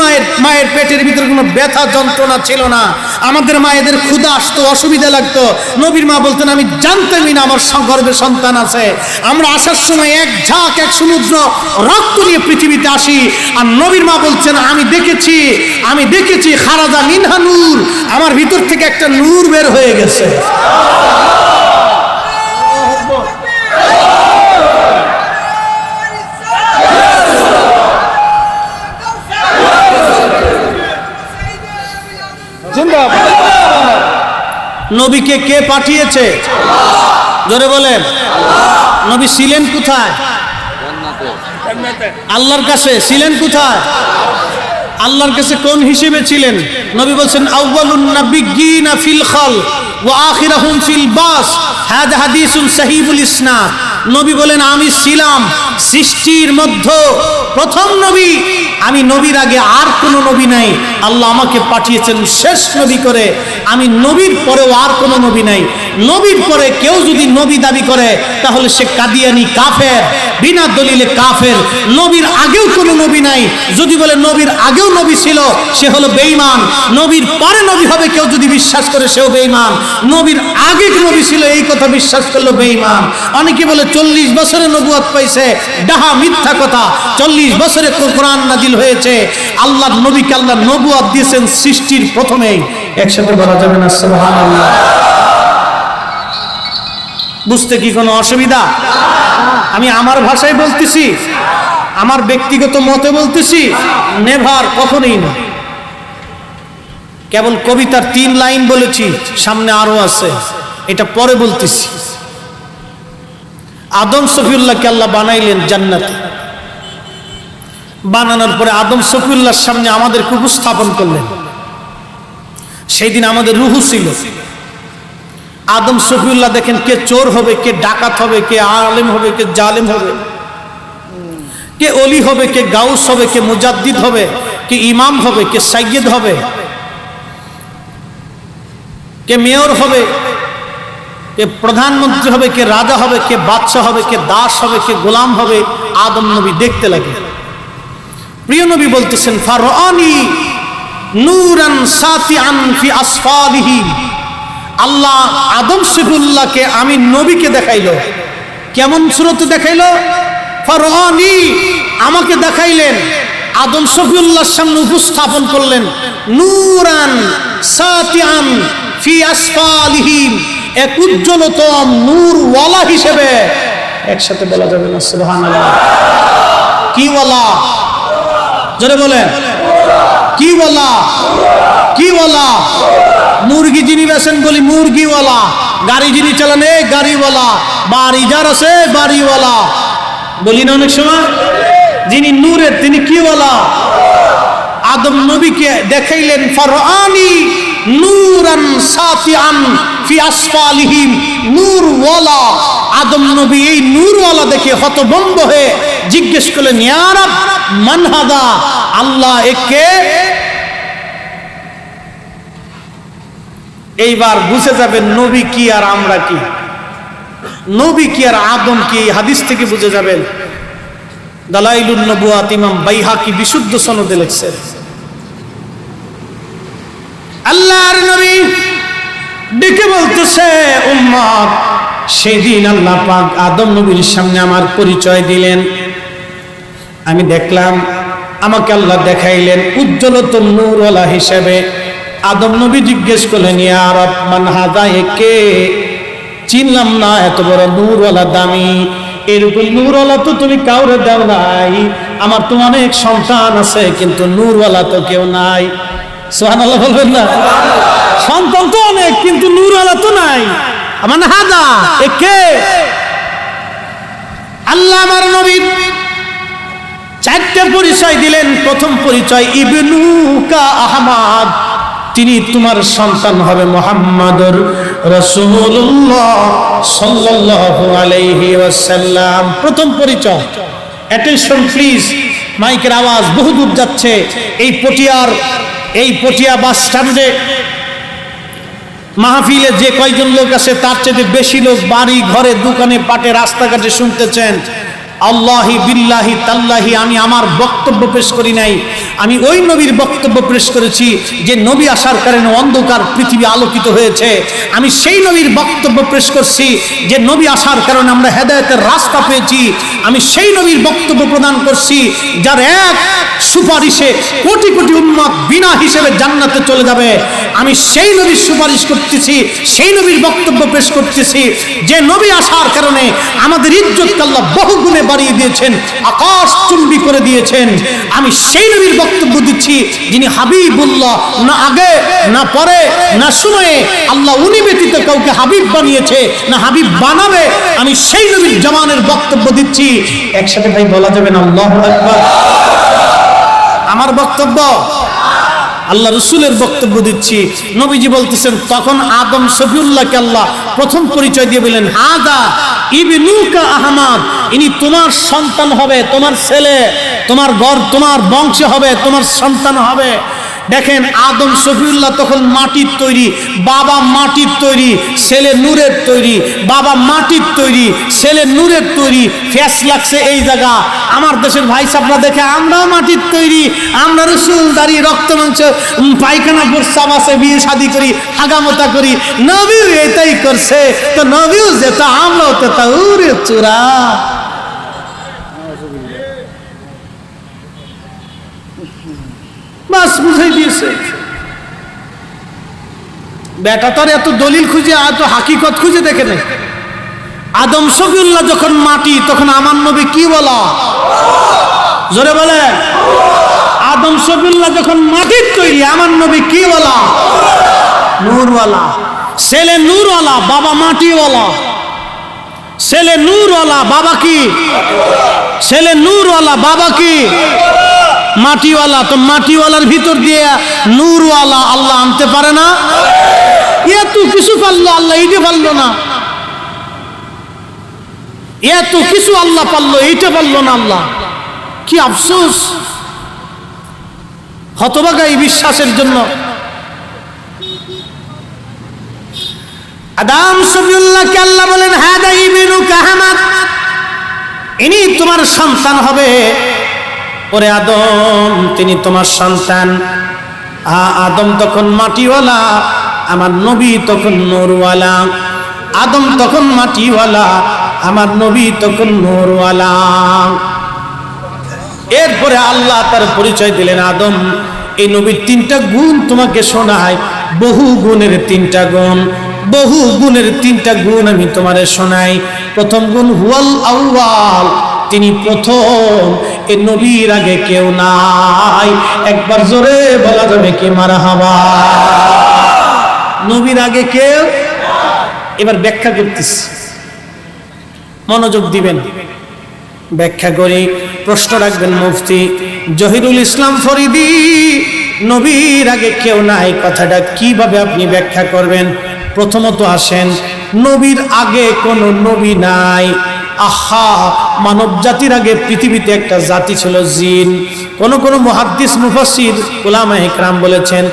মায়ের পেটের ভিতরে কোনো ব্যথা যন্ত্রণা ছিল না। আমাদের মায়েদের ক্ষুধা আসতো, অসুবিধা লাগতো। নবীর মা বলতেন আমি জানতামই না আমার গর্ভে সন্তান আছে। আমরা আসার সময় এক ঝাঁক, এক সমুদ্র রক্ত নিয়ে পৃথিবীতে আসি। আর নবীর মা বলছেন আমি দেখেছি খারাজা মিনহা নূর, আমার ভিতর থেকে একটা নূর বের হয়ে গেছে। নবীকে কে পাঠিয়েছে? জোরে বলেন। নবী ছিলেন কোথায়? আল্লাহর কাছে। ছিলেন কোথায়? আল্লাহর কাছে কোন হিসেবে ছিলেন? নবী বলছেন আউয়ালুন নাবিয়্যিনা ফিল খালক ওয়া আখিরুহুম ফিল বাস, হাযা হাদিসুন সহিহুল ইসনাদ। নবী বলেন আমি ছিলাম সৃষ্টির মধ্যে প্রথম নবী। আমি নবীর আগে আর কোনো নবী নাই। আল্লাহ আমাকে পাঠিয়েছেন শেষ নবী করে। আমি নবীর পরেও আর কোনো নবী নাই। নবীর পরে কেউ যদি নবী দাবি করে তাহলে সে কাদিয়ানি, কাফের, বিনা দলিলে কাফের। নবীর আগেও কোনো নবী নাই, যদি বলে নবীর আগেও নবী ছিল সে হলো বেঈমান। নবীর পরে নবী হবে কেউ যদি বিশ্বাস করে সেও বেঈমান। নবীর আগে নবী ছিল এই কথা বিশ্বাস করলো বেঈমান। অনেকে বলে 40 বছরে নবুয়ত পাইছে, ডাহা, মিথ্যা কথা। 40 বছরে কোরআন নাজিল হয়েছে। আল্লাহর নবীকে আল্লাহ নবুয়ত দিয়েছেন সৃষ্টির প্রথমেই। একসাথে বলা যাবে না সুবহানাল্লাহ? বুঝতে কি কোনো অসুবিধা? আমি আমার ভাষায় বলতেছি, আমার ব্যক্তিগত মতে বলতেছি, নেভার, কখনোই না। কেবল কবিতার 3 লাইন বলেছি, সামনে আরো আছে, এটা পরে বলতেছি। আদম সফিউল্লাহকে আল্লাহ বানাইলেন জান্নাতে। বানানোর পরে আদম সফিউল্লাহর সামনে আমাদেরকে উপস্থাপন করলেন। সেই দিন আমাদের রুহু ছিল। আদম সফিউল্লাহ দেখেন কে চোর হবে, কে ডাকাত হবে, কে আলেম হবে, কে জালেম হবে, কে অলি হবে, কে গাউস হবে, কে মুজাদ্দিদ হবে, কে ইমাম হবে, কে সাইয়্যিদ হবে, কে মেয়র হবে, কে প্রধানমন্ত্রী হবে, কে রাজা হবে, কে বাদশা হবে, কে দাস হবে, কে গোলাম হবে। আদম নবী দেখতে লাগে। প্রিয় নবী বলতেছেন ফারানি নূরান সাতিআন ফি আসফালিহি। আল্লাহ আদম সফিউল্লাহকে আমি নবীকে দেখাইলো। কেমন সুরতে দেখাইলো? ফারানি, আমাকে দেখাইলেন। আদম সফিউল্লাহর সামনে উপস্থাপন করলেন নূরান সাতিআন ফি আসফালিহি, এক উজ্জ্বলতম নূরওয়ালা হিসেবে। একসাথে বলা যাবে না সুবহানাল্লাহ? কি ওয়ালা? জোরে বলেন, কি ওয়ালা? কি ওয়ালা? মুরগি যিনি বেছেন বলি মুরগিওয়ালা, গাড়ি যিনি চালান এই গাড়িওয়ালা, বাড়ি যার আছে বাড়িওয়ালা বলি না অনেক সময়। যিনি নূরের তিনি কি ওয়ালা? আদম নবীকে দেখাইলেন ফারানি নূরান সাতিআন ফি আসফালিহিম, নূরওয়ালা। আদম নবী এই নূরওয়ালা দেখে হতভম্ব হয়ে জিজ্ঞেস করলেন ইয়া রাব মান হাদা, আল্লাহ একে। এইবার বুঝে যাবেন নবী কি আর আমরা কি, নবী কি আর আদম কি। হাদিস থেকে বুঝে যাবেন। দালাইলুন নবুয়াত ইমাম বাইহাকি বিশুদ্ধ সনদে লিখছেন, আল্লাহর নবী ডেকে বলতেছে উম্মত, সেদিন আল্লাহ পাক আদম নবীর সামনে আমার পরিচয় দিলেন। আমি দেখলাম, আমাকে আল্লাহ দেখাইলেন উজ্জ্বলতম নূরওয়ালা হিসেবে। আদম নবী জিজ্ঞেস করলেন ইয়া রাব মান হাযা, একে চিনলাম না, এত বড় নূরওয়ালা, দামি। এরকম নূরওয়ালা তো তুমি কাউরে দাও নাই। আমার তো অনেক সন্তান আছে কিন্তু নূরওয়ালা তো কেউ নাই। সুবহানাল্লাহ বলবেন না? সন্তান তো অনেক কিন্তু নূরওয়ালা তো নাই। মান হাযা, একে। আল্লাহ আমার নবী 4টে পরিচয় দিলেন। প্রথম পরিচয় ইবনুকা আহমদ, তিনি তোমার সন্তান হবে মুহাম্মাদুর রাসূলুল্লাহ সাল্লাল্লাহু আলাইহি ওয়াসাল্লাম। প্রথম পরিচয়। অ্যাটেনশন প্লিজ, মাইকের আওয়াজ বহুদূর যাচ্ছে। এই পটিয়া বাস স্ট্যান্ডে মাহফিলে যে কয়জন লোক আছে তার চেয়ে বেশি লোক বাড়ি ঘরে দোকানে পাটে রাস্তাঘাটে শুনতেছেন। আল্লাহি বিল্লাহি তাল্লাহি, আমি আমার বক্তব্য পেশ করি নাই, আমি ওই নবীর বক্তব্য পেশ করেছি যে নবী আসার কারণে অন্ধকার পৃথিবী আলোকিত হয়েছে। আমি সেই নবীর বক্তব্য পেশ করছি যে নবী আসার কারণে আমরা হেদায়েতের রাস্তা পেয়েছি। আমি সেই নবীর বক্তব্য প্রদান করছি যার এক সুপারিশে কোটি কোটি উম্মত বিনা হিসেবে জান্নাতে চলে যাবে। আমি সেই নবীর সুপারিশ করতেছি, সেই নবীর বক্তব্য পেশ করতেছি যে নবী আসার কারণে আমাদের ইজ্জতকে আল্লাহ বহু গুণে বাড়িয়ে দিয়েছেন, আকাশ চুম্বি করে দিয়েছেন। আমি সেই নবীর বক্তব্য দিচ্ছি যিনি হাবিবুল্লাহ, না আগে না পরে না সময়ে আল্লাহ উনি ব্যতীত কাউকে হাবিব বানিয়েছে না হাবিব বানাবে। আমি সেই নবীর জামানের বক্তব্য দিচ্ছি। একসাথে ভাই বলা যাবে না আল্লাহু আকবার? আমার বক্তব্য, আল্লাহ রসুলের বক্তব্য দিচ্ছি। নবীজি বলতেছেন তখন আদম শফিউল্লাহকে আল্লাহ প্রথম পরিচয় দিয়ে বললেন, হাদা ইবনুকা আহমদ, ইনি তোমার সন্তান হবে, তোমার ছেলে, তোমার ঘর, তোমার বংশে হবে, তোমার সন্তান হবে। দেখেন আদম শফিউল্লাহ তখন মাটির তৈরি, বাবা মাটির তৈরি, ছেলে নূরের তৈরি, বাবা মাটির তৈরি, ছেলে নূরের তৈরি। ফ্যাস লাগছে এই জায়গা। আমার দেশের ভাই সাপরা দেখে আমরাও মাটির তৈরি, আমরা রসুল দাড়ি রক্ত মাংস পায়খানা প্রস্রাব আছে, বিয়ে শাদি করি, হাগামতা করি। নবীও এটাই করছে, তো নবীও যেটা আমরাও তো তা উরে চূড়া। বাস বুঝাই দিয়েছে। বেটা তার এত দলিল খুঁজে, এত হাকিকত খুঁজে দেখে নেই। আদম শফিউল্লাহ যখন মাটি, তখন আমার নবী কি বলা? জোরে বলে। আদম শফিউল্লাহ যখন মাটির তৈরি, আমার নবী কি বলা? নূরওয়ালা। ছেলে নূরওয়ালা, বাবা মাটিওয়ালা। ছেলে নূরওয়ালা, বাবা কি? ছেলে নূরওয়ালা, বাবা কি? মাটিওয়ালা। তো মাটিওয়ালার ভিতর দিয়ে নূরওয়ালা আল্লাহ আনতে পারে না? এত কিছু পারলো আল্লাহ, এইটা পারলো না। এত কিছু আল্লাহ পারলো, এইটা পারলো না আল্লাহ। কি আফসোস, হতভাগা এই বিশ্বাসের জন্য। আদম শফিউল্লাহকে আল্লাহ বলেন, হাদা ইবনুকা আহমদ, ইনি তোমার সন্তান হবে। ওরে আদম, তিনি তোমার সন্তান। আদম তখন মাটিওয়ালা, আমার নবী তখন নূরওয়ালা। আদম তখন মাটিওয়ালা, আমার নবী তখন নূরওয়ালা। এরপরে আল্লাহ তার পরিচয় দিলেন, আদম এই নবীর তিনটা গুণ তোমাকে শোনায়, বহু গুণের তিনটা গুণ, বহু গুণের তিনটা গুণ আমি তোমারে শোনাই। প্রথম গুণ হুয়াল আউয়াল, তিনি প্রথম, এ নবীর আগে কেউ নাই। একবার জোরে বলা যাবে কি মারহাবা? নবীর আগে কেউ। এবার ব্যাখ্যা করতেছি, মনোযোগ দিবেন, ব্যাখ্যা করি। প্রশ্ন রাখবেন মুফতি জহিরুল ইসলাম ফরিদি, নবীর আগে কেউ নাই কথাটা কিভাবে আপনি ব্যাখ্যা করবেন? প্রথমত আসেন, নবীর আগে কোনো নবী নাই। আহা, মানব জাতির আগে পৃথিবীতে একটা জাতি ছিল জিন। কোন কোন মুহাদ্দিস মুফাসসির উলামায়ে ইকরাম বলেছেন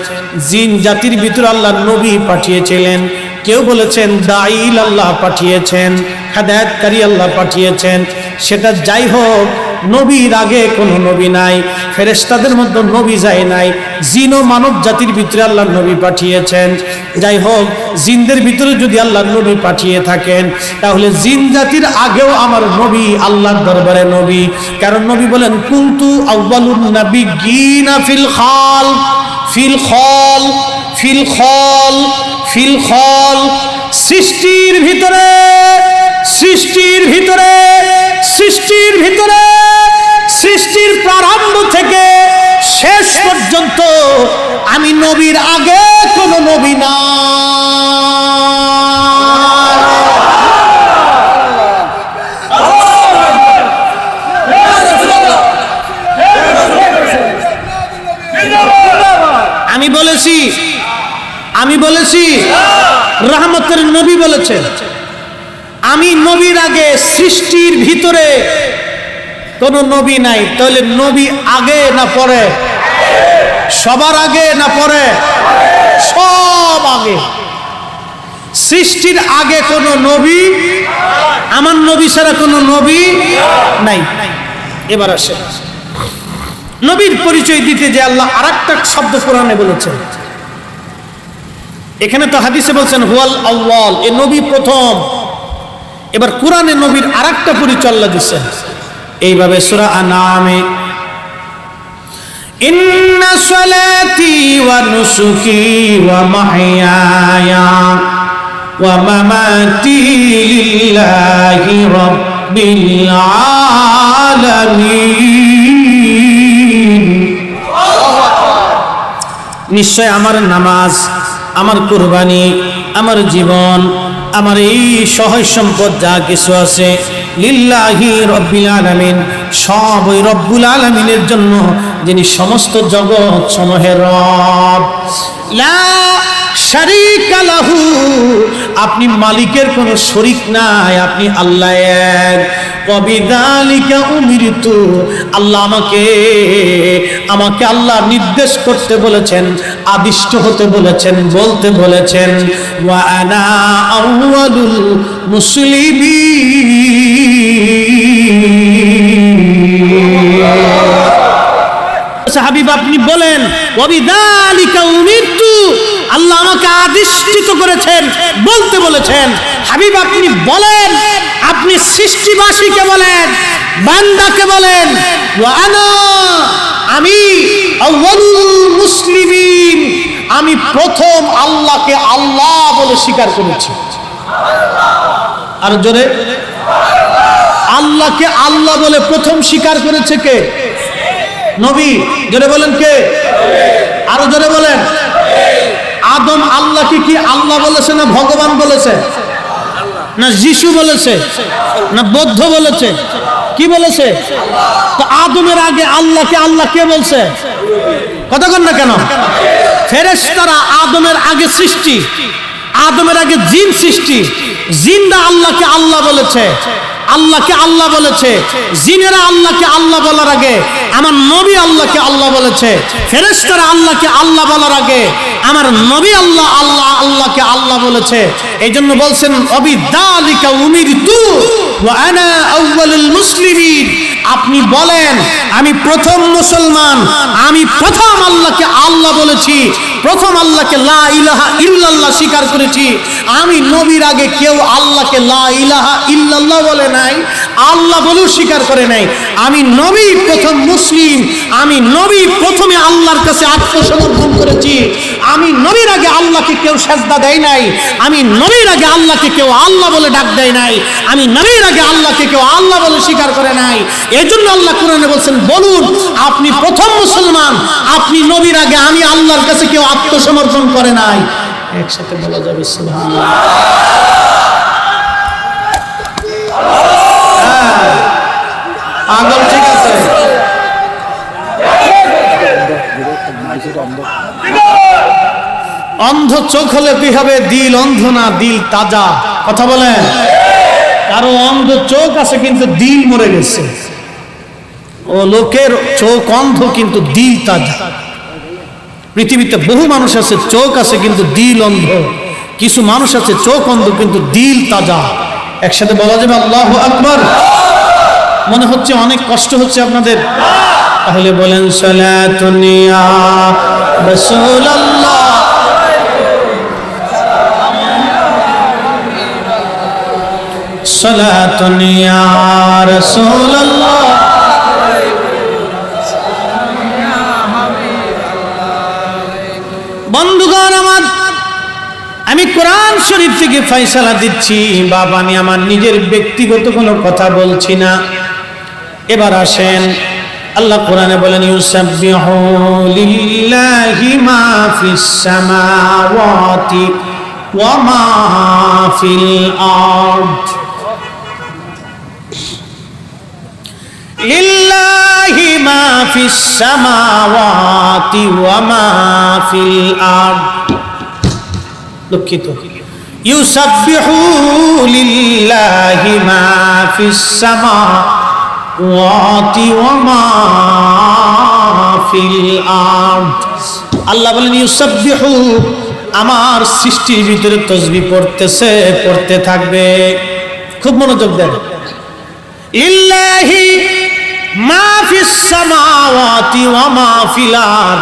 জিন জাতির ভিতরে আল্লাহ নবী পাঠিয়েছিলেন। কেউ বলেছেন দাঈল আল্লাহ পাঠিয়েছেন, হেদায়েতকারী আল্লাহ পাঠিয়েছেন। সেটা যাই হোক, নবীর আগে কোনো নবী নাই, ফেরেশতাদের মধ্যে নবী যায় নাই। জিন ও মানব জাতির ভিতরে আল্লাহ নবী পাঠিয়েছেন। যাই হোক, জিনদের ভিতরে যদি আল্লাহ নবী পাঠিয়ে থাকেন, তাহলে জিন জাতির আগেও আমার নবী আল্লাহর দরবারে নবী। কারণ নবী বলেন কুনতু আউয়ালুন নাবিয়্যিনা ফিল খাল ফিল খাল ফিল খাল ফিল খাল। সৃষ্টির ভিতরে সৃষ্টির ভিতরে সৃষ্টির ভিতরে সৃষ্টির প্রারম্ভ থেকে শেষ পর্যন্ত আমি নবীর আগে কোনো নবী না। আমি বলেছি আমি বলেছি? রহমতের নবী বলেছেন। আমি নবীর আগে সৃষ্টির ভিতরে কোন নবী নাই। তাহলে নবী আগে না পরে? সবার আগে না পরে? সব আগে। সৃষ্টির আগে কোন নবী, আমার নবী ছাড়া কোন নবী নাই। এবার আসে নবীর পরিচয় দিতে যে আল্লাহ আরেকটা শব্দ কোরআনে বলেছেন। এখানে তো হাদিসে বলছেন হুয়াল আউয়াল, এ নবী প্রথম। এবার কোরআনে নবীর আরেকটা পরিচয় আল্লাহ দিচ্ছেন এইভাবে সূরা আনামে, ইন্না সালাতি ওয়া নুসুকি ওয়া মাহইয়ায়া ওয়া মামাতি লিল্লাহি রাব্বিল আলামিন। নিশ্চয় আমার নামাজ, আমার কুরবানি, আমার জীবন, আমার এই সহায় সম্পদ যা কিছু আছে লিল্লাহি রব্বিল আলামিন, সব ওই রব্বুল আলামিনের জন্য, যিনি সমস্ত জগৎ সমূহের রব। লা শারীকা লাহু, আপনি মালিকের কোনো শরীক নাই, আপনি আল্লাহ এক। ওয়াবিযালিকা উমিরতু, আল্লাহ আমাকে আল্লাহ নির্দেশ করতে বলেছেন, আদিষ্ট হতে বলেছেন, বলতে বলেছেন। ওয়া আনা আউয়ালুল মুসলিমিন। হাবিব আপনি বলেন ওয়াবিযালিকা উমিরতু, আল্লাহ আমাকে আদিষ্টিত করেছেন, বলতে বলেছেন। হাবিব আপনি বলেন, আপনি সৃষ্টিবাসীকে বলেন, বান্দাকে বলেন ওয়া আনা, আমি আউয়ালুল মুসলিমিন, আমি প্রথম আল্লাহকে আল্লাহ বলে স্বীকার করেছি। আর জোরে, আল্লাহকে আল্লাহ বলে প্রথম স্বীকার করেছে কে? নবী। জোরে বলেন কে? আরো জোরে বলেন। আদম আল্লাহকে কি আল্লাহ বলেছে না ভগবান বলেছে? না যিশু বলেছে? না বৌদ্ধ বলেছে? কি বলেছে? তো আদমের আগে আল্লাহকে আল্লাহ কে বলছে? কথা বলেন না কেন? ফেরেশতারা আদমের আগে সৃষ্টি, আদমের আগে জিন সৃষ্টি। জিনরা আল্লাহকে আল্লাহ বলেছে, আল্লাহকে আল্লাহ বলেছে। জিনেরা আল্লাহকে আল্লাহ বলার আগে আমার নবী আল্লাহকে আল্লাহ বলেছে। ফেরেশতারা আল্লাহকে আল্লাহ বলার আগে আমার নবী আল্লাহকে আল্লাহ বলেছে। এই জন্য বলছেন ওয়াবিযালিকা উমিরতু ওয়া আনা আউয়ালুল মুসলিমিন। আপনি বলেন আমি প্রথম মুসলমান, আমি প্রথম আল্লাহকে আল্লাহ বলেছি, প্রথম আল্লাহকে লা ইলাহা ইল্লাল্লাহ স্বীকার করেছি। আমি নবীর আগে কেউ আল্লাহকে লা ইলাহা ইল্লাল্লাহ বলে নাই, আল্লাহ বলেও স্বীকার করে নাই। আমি নবী প্রথম মুসলিম, আমি নবী প্রথমে আল্লাহর কাছে আত্মসমর্পণ করেছি। আমি নবীর আগে আল্লাহকে কেউ সেজদা দেয় নাই, আমি নবীর আগে আল্লাহকে কেউ আল্লাহ বলে ডাক দেয় নাই, আমি নবীর আগে আল্লাহকে কেউ আল্লাহ বলে স্বীকার করে নাই। এই জন্য আল্লাহ কোরআনে বলছেন বলুন আপনি প্রথম মুসলমান, আপনি নবীর আগে আমি আল্লাহর কাছে কেউ আত্মসমর্পণ করে নাই। একসাথে বলা যাবে সুবহানাল্লাহ। আঙ্গুল ঠিক আছে? অন্ধ চোখ হলে কি হবে? দিল অন্ধ না, দিল তাজা। কথা বলেন। কারো অন্ধ চোখ আছে কিন্তু দিল মরে গেছে। ও লোকের চোখ অন্ধ কিন্তু দিল তাজা। পৃথিবীতে বহু মানুষ আছে চোখ আছে কিন্তু দিল অন্ধ, কিছু মানুষ আছে চোখ অন্ধ কিন্তু দিল তাজা। একসাথে বলা যাবে আল্লাহু আকবার। মনে হচ্ছে অনেক কষ্ট হচ্ছে আপনাদের, তাহলে বলেন সালাতুন ইয়া রাসূলুল্লাহ, সালাতুন ইয়া রাসূলুল্লাহ। বন্ধুগণ আমার, আমি কোরআন শরীফ থেকে ফয়সালা দিচ্ছি বাবা, আমি আমার নিজের ব্যক্তিগত কোনো কথা বলছি না। এবার আসেন আল্লাহ কোরআনে বলেন ইউসাব্বিহু লিল্লাহি মা ফিস সামাওয়াতি ওয়া মা ফিল আরদ, লিল্লাহি মা ফিস সামাওয়াতি ওয়া মা ফিল আরদ। দুঃখিত, ইউসাব্বিহু লিল্লাহি মা ফিস সামাওয়াতি ওয়া মা ফিল আরদ। আল্লাহ বলেন ইউসাব্বিহু, আমার সৃষ্টির ভিতরে তাসবিহ পড়তেছে, পড়তে থাকবে। খুব মনোযোগ দেন। লিল্লাহি মা ফিস সামাওয়াতি ওয়া মা ফিল আরদ,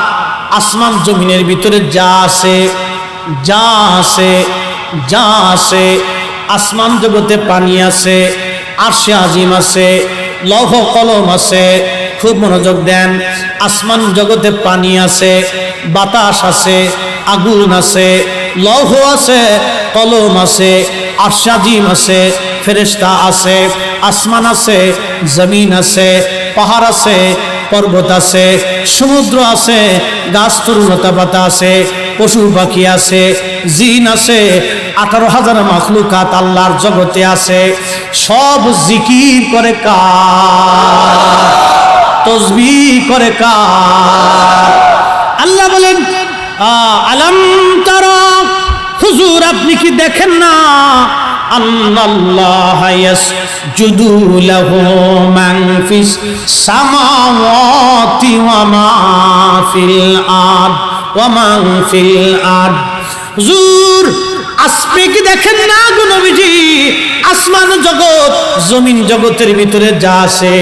আসমান জমিনের ভিতরে যা আছে, যা আছে, যা আছে, আসমান জগতে পানি আছে, আরশে আজিম আছে, লৌহ কলম আছে। খুব মনোযোগ দেন। আসমান জগতে পানি আছে, বাতাস আছে, আগুন আছে, লৌহ আছে, কলম আছে, আরশে আজিম আছে, ফেরেশতা আছে, আসমান আছে, জমিন আছে, পাহাড় আছে, পর্বত আছে, সমুদ্র আছে, গাছ তরুলতা পাতা আছে, পশু পাখি আছে, জিন আছে, 18,000 মাখলুকাত আল্লাহর জগতে আছে। সব জিকির করে কার? তাসবিহ করে কার? আল্লাহ বলেন আলাম তারা, হুজুর আপনি কি দেখেন না, আল্লাহ ইয়াসজুদু লাহু মান ফিস সামাওয়াতি ওয়া মা ফিল আরদ ওয়া মান ফিল আরদ। হুজুর আপনি কি দেখেন না গো নবীজি, আসমান জগৎ জমিন জগতের ভিতরে যা আছে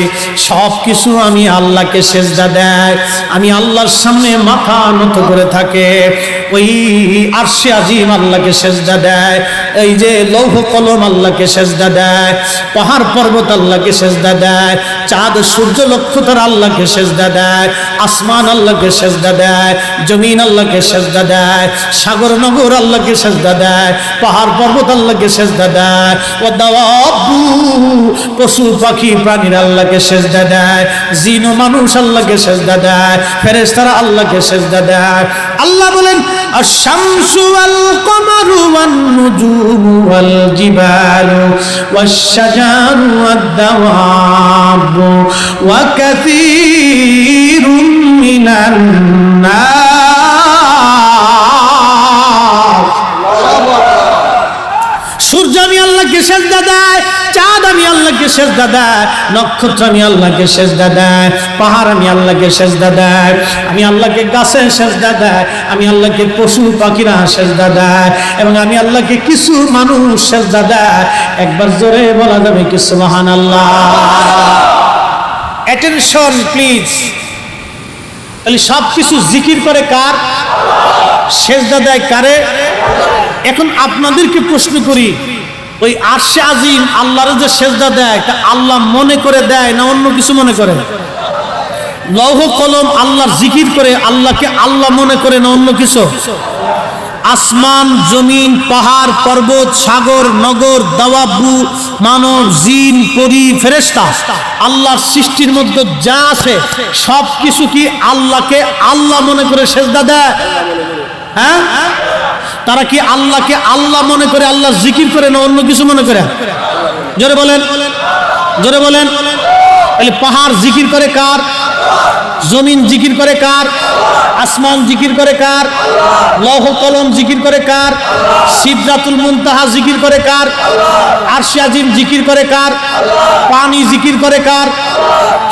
সব কিছু আমি আল্লাহকে সেজদা দেয়, আমি আল্লাহর সামনে মাথা নত করে থাকে। ওই আরশে আজিম আল্লাহকে সেজদা দেয়, এই যে লৌহ কলম আল্লাহকে সেজদা দেয়, পাহাড় পর্বত আল্লাহকে সেজদা দেয়, চাঁদ সূর্য নক্ষত্র আল্লাহকে সেজদা দেয়, আসমান আল্লাহকে সেজদা দেয়, জমিন আল্লাহকে সেজদা দেয়, সাগর নগর আল্লাহকে সেজদা দেয়, পাহাড় পর্বত আল্লাহকে সেজদা দেয়, ও দাওয়াবু পশু পাখি প্রাণীরা আল্লাহকে সেজদা দেয়, জিন ও মানুষ আল্লাহকে সেজদা দেয়, ফেরেশতারা আল্লাহকে সেজদা দেয়। আল্লাহ বলেন আশ-শামসু ওয়াল কমারু ওয়ান নুজুমু ওয়াল জিবালু ওয়াশ শাজারু ওয়াদ দাওয়াবু ওয়া কাসীরুম মিনান নাস। সূর্য আমি আল্লাহকে সেজদা দেয়, চাঁদ আমি আল্লাহকে সেজদা দেয়, নক্ষত্র আমি আল্লাহকে সেজদা দেয়, পাহাড় আমি আল্লাহকে সেজদা দেয়, আমি আল্লাহকে গাছে সেজদা দেয়, আমি আল্লাহকে পশু পাখিরা সেজদা দেয়, এবং আমি আল্লাহকে কিছু মানুষ সেজদা দেয়। একবার জোরে বলা যাবে কি সুবহানাল্লাহ? Attention please. তাহলে সব কিছু জিকির করে কার? সেজদা দেয় কারে? এখন আপনাদেরকে প্রশ্ন করি, ওই আরশে আজিম আল্লাহর যে সেজদা দেয় তা আল্লাহ মনে করে দেয় না অন্য কিছু মনে করে? লৌহ কলম আল্লাহর জিকির করে আল্লাহকে আল্লাহ মনে করে না অন্য কিছু? আসমান জমিন পাহাড় পর্বত সাগর নগর দাওয়াবু মানব জিন পরী ফেরেশতা আল্লাহর সৃষ্টির মধ্যে যা আছে সব কিছু কি আল্লাহকে আল্লাহ মনে করে সেজদা দেয়? হ্যাঁ, তারা কি আল্লাহকে আল্লাহ মনে করে আল্লাহ জিকির করে না অন্য কিছু মনে করে? জোরে বলেন, জোরে বলেন। তাহলে পাহাড় জিকির করে কার? জমিন জিকির করে কার? আসমান জিকির করে কার? লৌহ কলম জিকির করে কার? সিদরাতুল মুনতাহা জিকির করে কার? আরশে আজিম জিকির করে কার? পানি জিকির করে কার?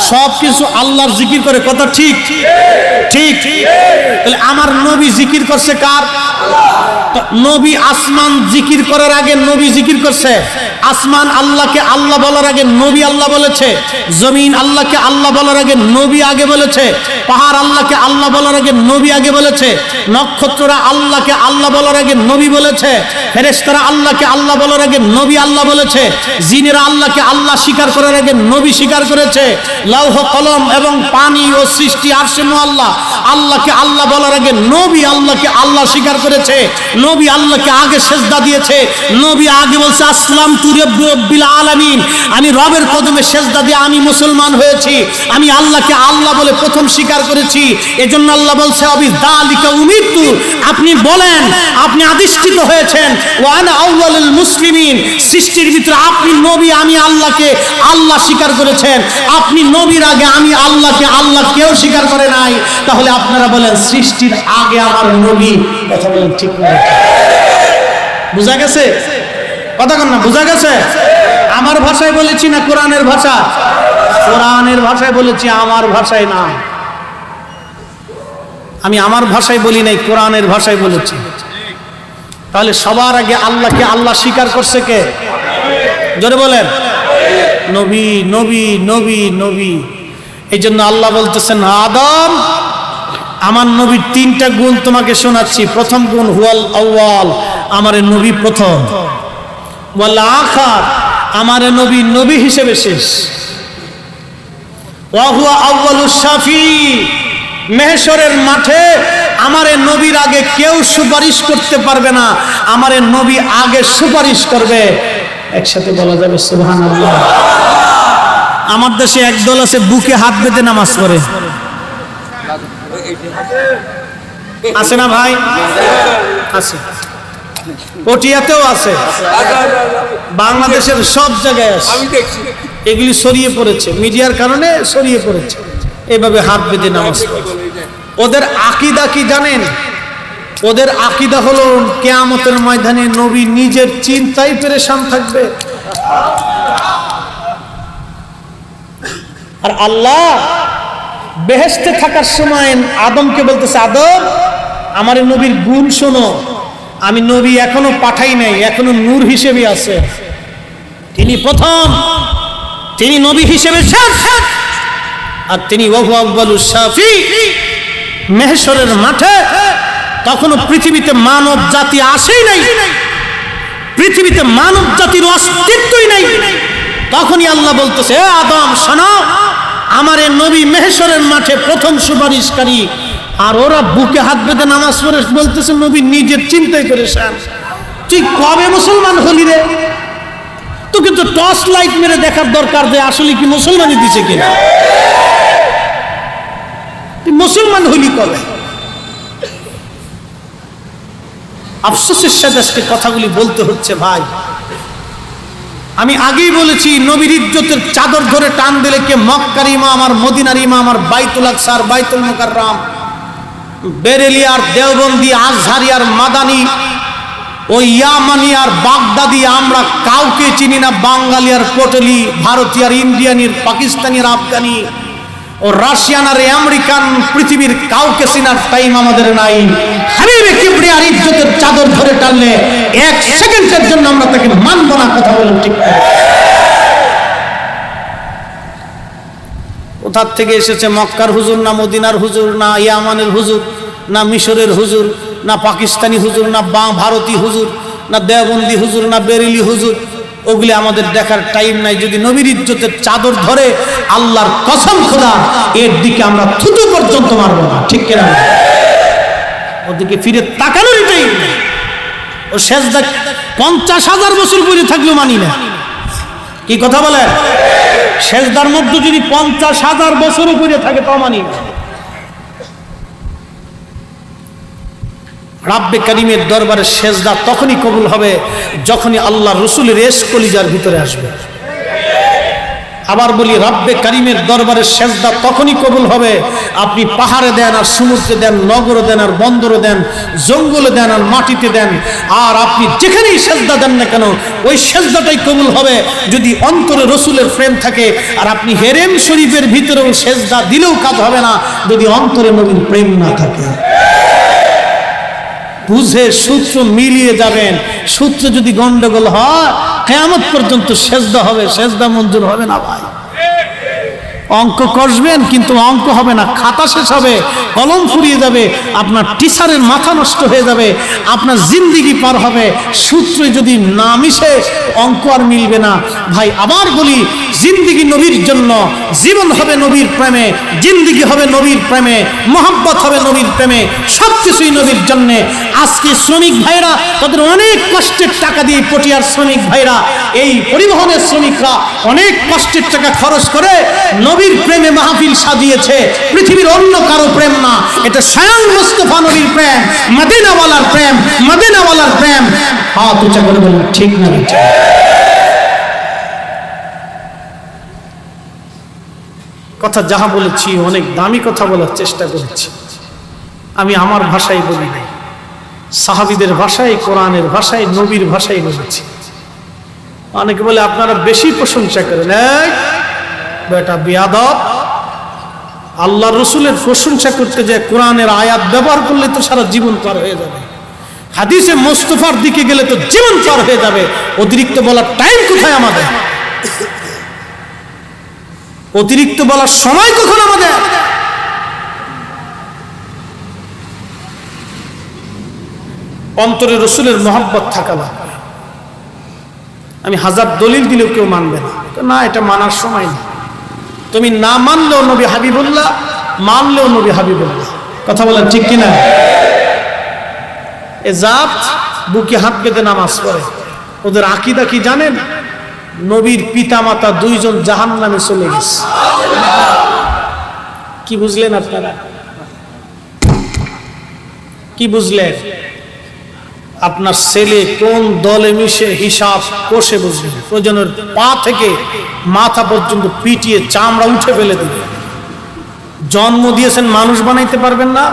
সব কিছু আল্লাহর জিকির করে। কথা ঠিক? ঠিক। তাহলে আমার নবী জিকির করছে কার? নবী আসমান জিকির করার আগে নবী জিকির করছে। আসমান আল্লাহকে আল্লাহ বলার আগে নবী আল্লাহ বলেছে, জমিন আল্লাহকে আল্লাহ বলার আগে নবী আগে বলেছে, পাহাড় আল্লাহকে আল্লাহ বলার আগে নবী আগে বলেছে, নক্ষত্ররা আল্লাহকে আল্লাহ বলার আগে নবী বলেছে, ফেরেশতারা আল্লাহকে আল্লাহ বলার আগে নবী আল্লাহ বলেছে, জিনেরা আল্লাহকে আল্লাহ স্বীকার করার আগে নবী স্বীকার করেছে, লৌহ কলম এবং পানি ও সৃষ্টি আরশে মুআল্লা আল্লাহকে আল্লাহ বলার আগে নবী আল্লাহকে আল্লাহ স্বীকার করেছে, নবী আল্লাহকে আগে সেজদা দিয়েছে, নবী আগে বলছে আসলাম তু রাব্বিল আলামিন, আমি রবের কদমে সেজদা দিয়ে আমি মুসলমান হয়েছি, আমি আল্লাহকে আল্লাহ বলে প্রথম স্বীকার করেছি। এজন্য আল্লাহ বলছে আবিযালিকা উমিরতু, আপনি বলেন আপনি আদিষ্ঠিত হয়েছেন, ওয়া আনা আউয়ালুল মুসলিমিন, সৃষ্টির ভিতরে আপনি নবী, আমি আল্লাহকে আল্লাহ স্বীকার করেছেন, আপনি নবীর আগে আমি আল্লাহকে আল্লাহ কেউ স্বীকার করে নাই। তাহলে আপনারা বলেন সৃষ্টির আগে আমার নবী, কথা বলেন ঠিক না? বুঝা গেছে? কথা কন না, বুঝা গেছে? আমার ভাষায় বলেছি না কোরআনের ভাষা? কোরআনের ভাষায় বলেছি, আমার ভাষায় না। আমি আমার ভাষায় বলি নাই, কোরআনের ভাষায় বলেছি। তাহলে সবার আগে আল্লাহকে আল্লাহ স্বীকার করছে কে? জোরে বলেন। নবী, নবী, নবী, নবী। এই জন্য আল্লাহ বলতেছেন, আদম, আমার নবীর 3টা গুণ তোমাকে শোনাচ্ছি। প্রথম গুণ হুয়াল আউয়াল, আমার নবী প্রথম। ওয়াল আখির, আমার নবী নবী হিসেবে শেষ। ওয়া হুয়া আউয়ালুশ শাফি, মেহশরের মাঠে আমার নবীর আগে কেউ সুপারিশ করতে পারবে না, আমার নবী আগে সুপারিশ করবে। একসাথে বলা যাবে সুবহানাল্লাহ। আমার দেশে একদল আছে বুকে হাত বেঁধে নামাজ পড়ে, আছে না ভাই? আছে, পটিয়াতেও আছে, বাংলাদেশের সব জায়গায় আছে। এগুলি ছড়িয়ে পড়েছে, মিডিয়ার কারণে ছড়িয়ে পড়েছে। এইভাবে হাত বেঁধে নামাজ পড়ে। ওদের আকীদা কি জানেন? ওদের আকীদা হলো কিয়ামতের ময়দানে নবী নিজের চিন্তায় পেরেশান থাকবে, আর আল্লাহ বেহেশতে থাকার সময় আদমকে বলতেছে, আদম, আমার নবীর গুণ শোনো। আমি নবী এখনো পাঠাই নাই, এখনো নূর হিসেবে আছে। তিনি প্রথম, তিনি নবী হিসেবে শেষ, আর তিনি ওয়াহু আউয়ালুশ শাফি। মেহশরের মাঠে তখনও পৃথিবীতে মানব জাতি আসেই নাই, পৃথিবীতে মানব জাতির অস্তিত্বই নাই। তখনই আল্লাহ বলতেছে, এ আদম শোনো, আমার এই নবী মেহশরের মাঠে প্রথম সুপারিশকারী। আর ওরা বুকে হাত বেঁধে নামাজ পড়ে বলতেছে নবী নিজের চিন্তাই করেছেন। তুই কবে মুসলমান হলি রে? তোকে তো টর্চ লাইট মেরে দেখার দরকার যে আসলে কি মুসলমানই দিছে কিনা। তুই মুসলমান হলি কবে? আফসোসের সাথে আজকে কথাগুলি বলতে হচ্ছে ভাই। আমি আগেই বলেছি, নবীর ইজ্জতের চাদর ধরে টান দিলে কে মক্কার ইমাম, আমার মদিনার ইমাম, আমার বাইতুল আকসা, বাইতুল মুকাররম, বেরেলি আর দেওবন্দি, আজহারি আর মাদানি, ওই ইয়ামানি আর বাগদাদি, আমরা কাউকে চিনি না। বাঙালি আর পটলি, ভারতীয় আর ইন্ডিয়ানির, পাকিস্তানি আর আফগানি, ও রাশিয়ান আর আমেরিকান, পৃথিবীর কাউকে চিনার টাইম আমাদের নাই। হাবিবে কিবরিয়ার ইজ্জতের চাদর ধরে টানলে 1 সেকেন্ডের জন্য আমরা তাকে মানব না। কথা বলেন ঠিক না? কোথা থেকে এসেছে? মক্কার হুজুর না, মদিনার হুজুর না, ইয়ামানের হুজুর না, মিশরের হুজুর না, পাকিস্তানি হুজুর না, ভারতীয় হুজুর না, দেওবন্দি হুজুর না, বেরেলি হুজুর, ওগুলি আমাদের দেখার টাইম নাই। যদি নবীর ইজ্জতের চাদর ধরে, আল্লাহর কসম খোদা, এর দিকে আমরা থুতু পর্যন্ত মারবো না। ঠিক কিনা? ওদিকে ফিরে তাকানোর টাইম নেই। ও সেজদা 50,000 বছর পরে থাকলেও মানি না। কি কথা বলে? সেজদার মধ্যে যদি 50,000 বছর পরে থাকে তাও মানি না। রাব্বে কারীমের দরবারে সেজদা তখনই কবুল হবে যখনই আল্লাহ রসুলের এশক কলিজার ভিতরে আসবে। আবার বলি, রাব্বে কারীমের দরবারে সেজদা তখনই কবুল হবে আপনি পাহাড়ে দেন আর সমুদ্রে দেন, নগরে দেন আর বন্দরে দেন, জঙ্গলে দেন আর মাটিতে দেন, আর আপনি যেখানেই সেজদা দেন না কেন ওই সেজদাটাই কবুল হবে যদি অন্তরে রসুলের প্রেম থাকে। আর আপনি হেরেম শরীফের ভিতরেও সেজদা দিলেও কাজ হবে না যদি অন্তরে নবীর প্রেম না থাকে। বুঝে সূত্র মিলিয়ে যাবেন। সূত্র যদি গন্ডগোল হয়, কিয়ামত পর্যন্ত সেজদা হবে, সেজদা মঞ্জুর হবে না ভাই। অঙ্ক কষবেন কিন্তু অঙ্ক হবে না, খাতা শেষ হবে, কলম ফুরিয়ে যাবে, আপনার টিচারের মাথা নষ্ট হয়ে যাবে, আপনার জিন্দিগি পার হবে। সূত্রে যদি না মিশে অঙ্ক আর মিলবে না ভাই। আবার বলি, জিন্দিগি নবীর জন্য, জীবন হবে নবীর প্রেমে, জিন্দিগি হবে নবীর প্রেমে, মোহাব্বত হবে নবীর প্রেমে, সবকিছুই নবীর জন্যে। আজকে শ্রমিক ভাইরা তাদের অনেক কষ্টের টাকা দিয়ে, পটিয়ার শ্রমিক ভাইরা, এই পরিবহনের শ্রমিকরা অনেক কষ্টের টাকা খরচ করে নবীর প্রেমে মাহফিল সাজিয়েছে। পৃথিবীর অন্য কারো প্রেম না, এটা স্বয়ং মুস্তাফা নবীর প্রেম, মদিনাওয়ালার প্রেম, মদিনাওয়ালার প্রেম। হাত উঁচা করে বলুন ঠিক না? কথা যাহা বলেছি অনেক দামি কথা বলার চেষ্টা করেছি, আমি আমার ভাষায় বলি নাই। সাহাবীদের ভাষায়, কোরআনের ভাষায়, নবীর ভাষায় বলেছি। অনেকে বলে আপনারা বেশি প্রশংসা করেন, এই বেটা বেয়াদব, আল্লাহ রসুলের প্রশংসা করতে যায় কোরআনের আয়াত ব্যবহার করলে তো সারা জীবন পার হয়ে যাবে, হাদিসে মুস্তাফার দিকে গেলে তো জীবন পার হয়ে যাবে, অতিরিক্ত বলার টাইম কোথায় আমাদের? অতিরিক্ত বলার সময় কখন আমাদের? অন্তরে রসুলের মহব্বত থাকা লাগবে। আমি হাজার দলিল দিলেও কেউ মানবে না, না এটা মানার সময় না। তুমি না মানলেও নবী হাবিবুল্লাহ, মানলেও নবী হাবিবুল্লাহ। কথা বলেন ঠিক কিনা? এ জাত বুকে হাত পেতে নামাজ পড়ে, ওদের আকীদা কি জানেন? নবীর পিতা মাতা দুইজন জাহান্নামে চলে গেছে। কি বুঝলেন আপনারা? কি বুঝলেন? আপনার ছেলে কোন দলে মিশে হিসাব কষে বুঝবেন, প্রয়োজনের পা থেকে মাথা পর্যন্ত পিটিয়ে চামড়া উঠে ফেলে দিবে। জন্ম দিয়েছেন, মানুষ বানাইতে পারবেন না।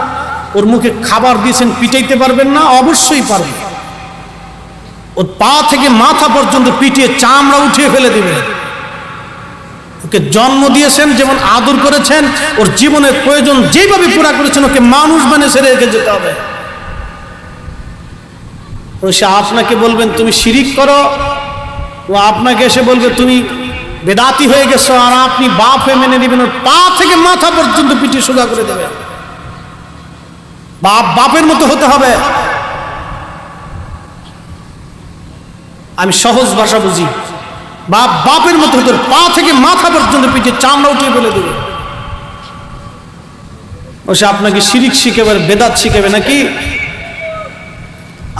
ওর মুখে খাবার দিয়েছেন, পিটাইতে পারবেন না? অবশ্যই পারবেন। ওর পা থেকে মাথা পর্যন্ত পিটিয়ে চামড়া উঠিয়ে ফেলে দিবে। ওকে জন্ম দিয়েছেন, যেমন আদর করেছেন, ওর জীবনের প্রয়োজন যেভাবে পুরা করেছেন, ওকে মানুষ বানিয়ে ছেড়ে রেখে যেতে হবে। সে আপনাকে বলবেন তুমি শিরিক করো, ও আপনাকে এসে বলবে তুমি বেদাতি হয়ে গেছো, আর আপনি বাপ হয়ে মেনে নেবেন। ওর পা থেকে মাথা পর্যন্ত পিটিয়ে সোজা করে দেবে। বাপ বাপের মতো হতে হবে। আমি সহজ ভাষা বুঝি। বাপ বাপের মতো হতে, পা থেকে মাথা পর্যন্ত পিটিয়ে চামড়া উঠিয়ে ফেলে দেবে। ও সে আপনাকে শিরিক শিখাবে, বেদাত শিখাবে নাকি?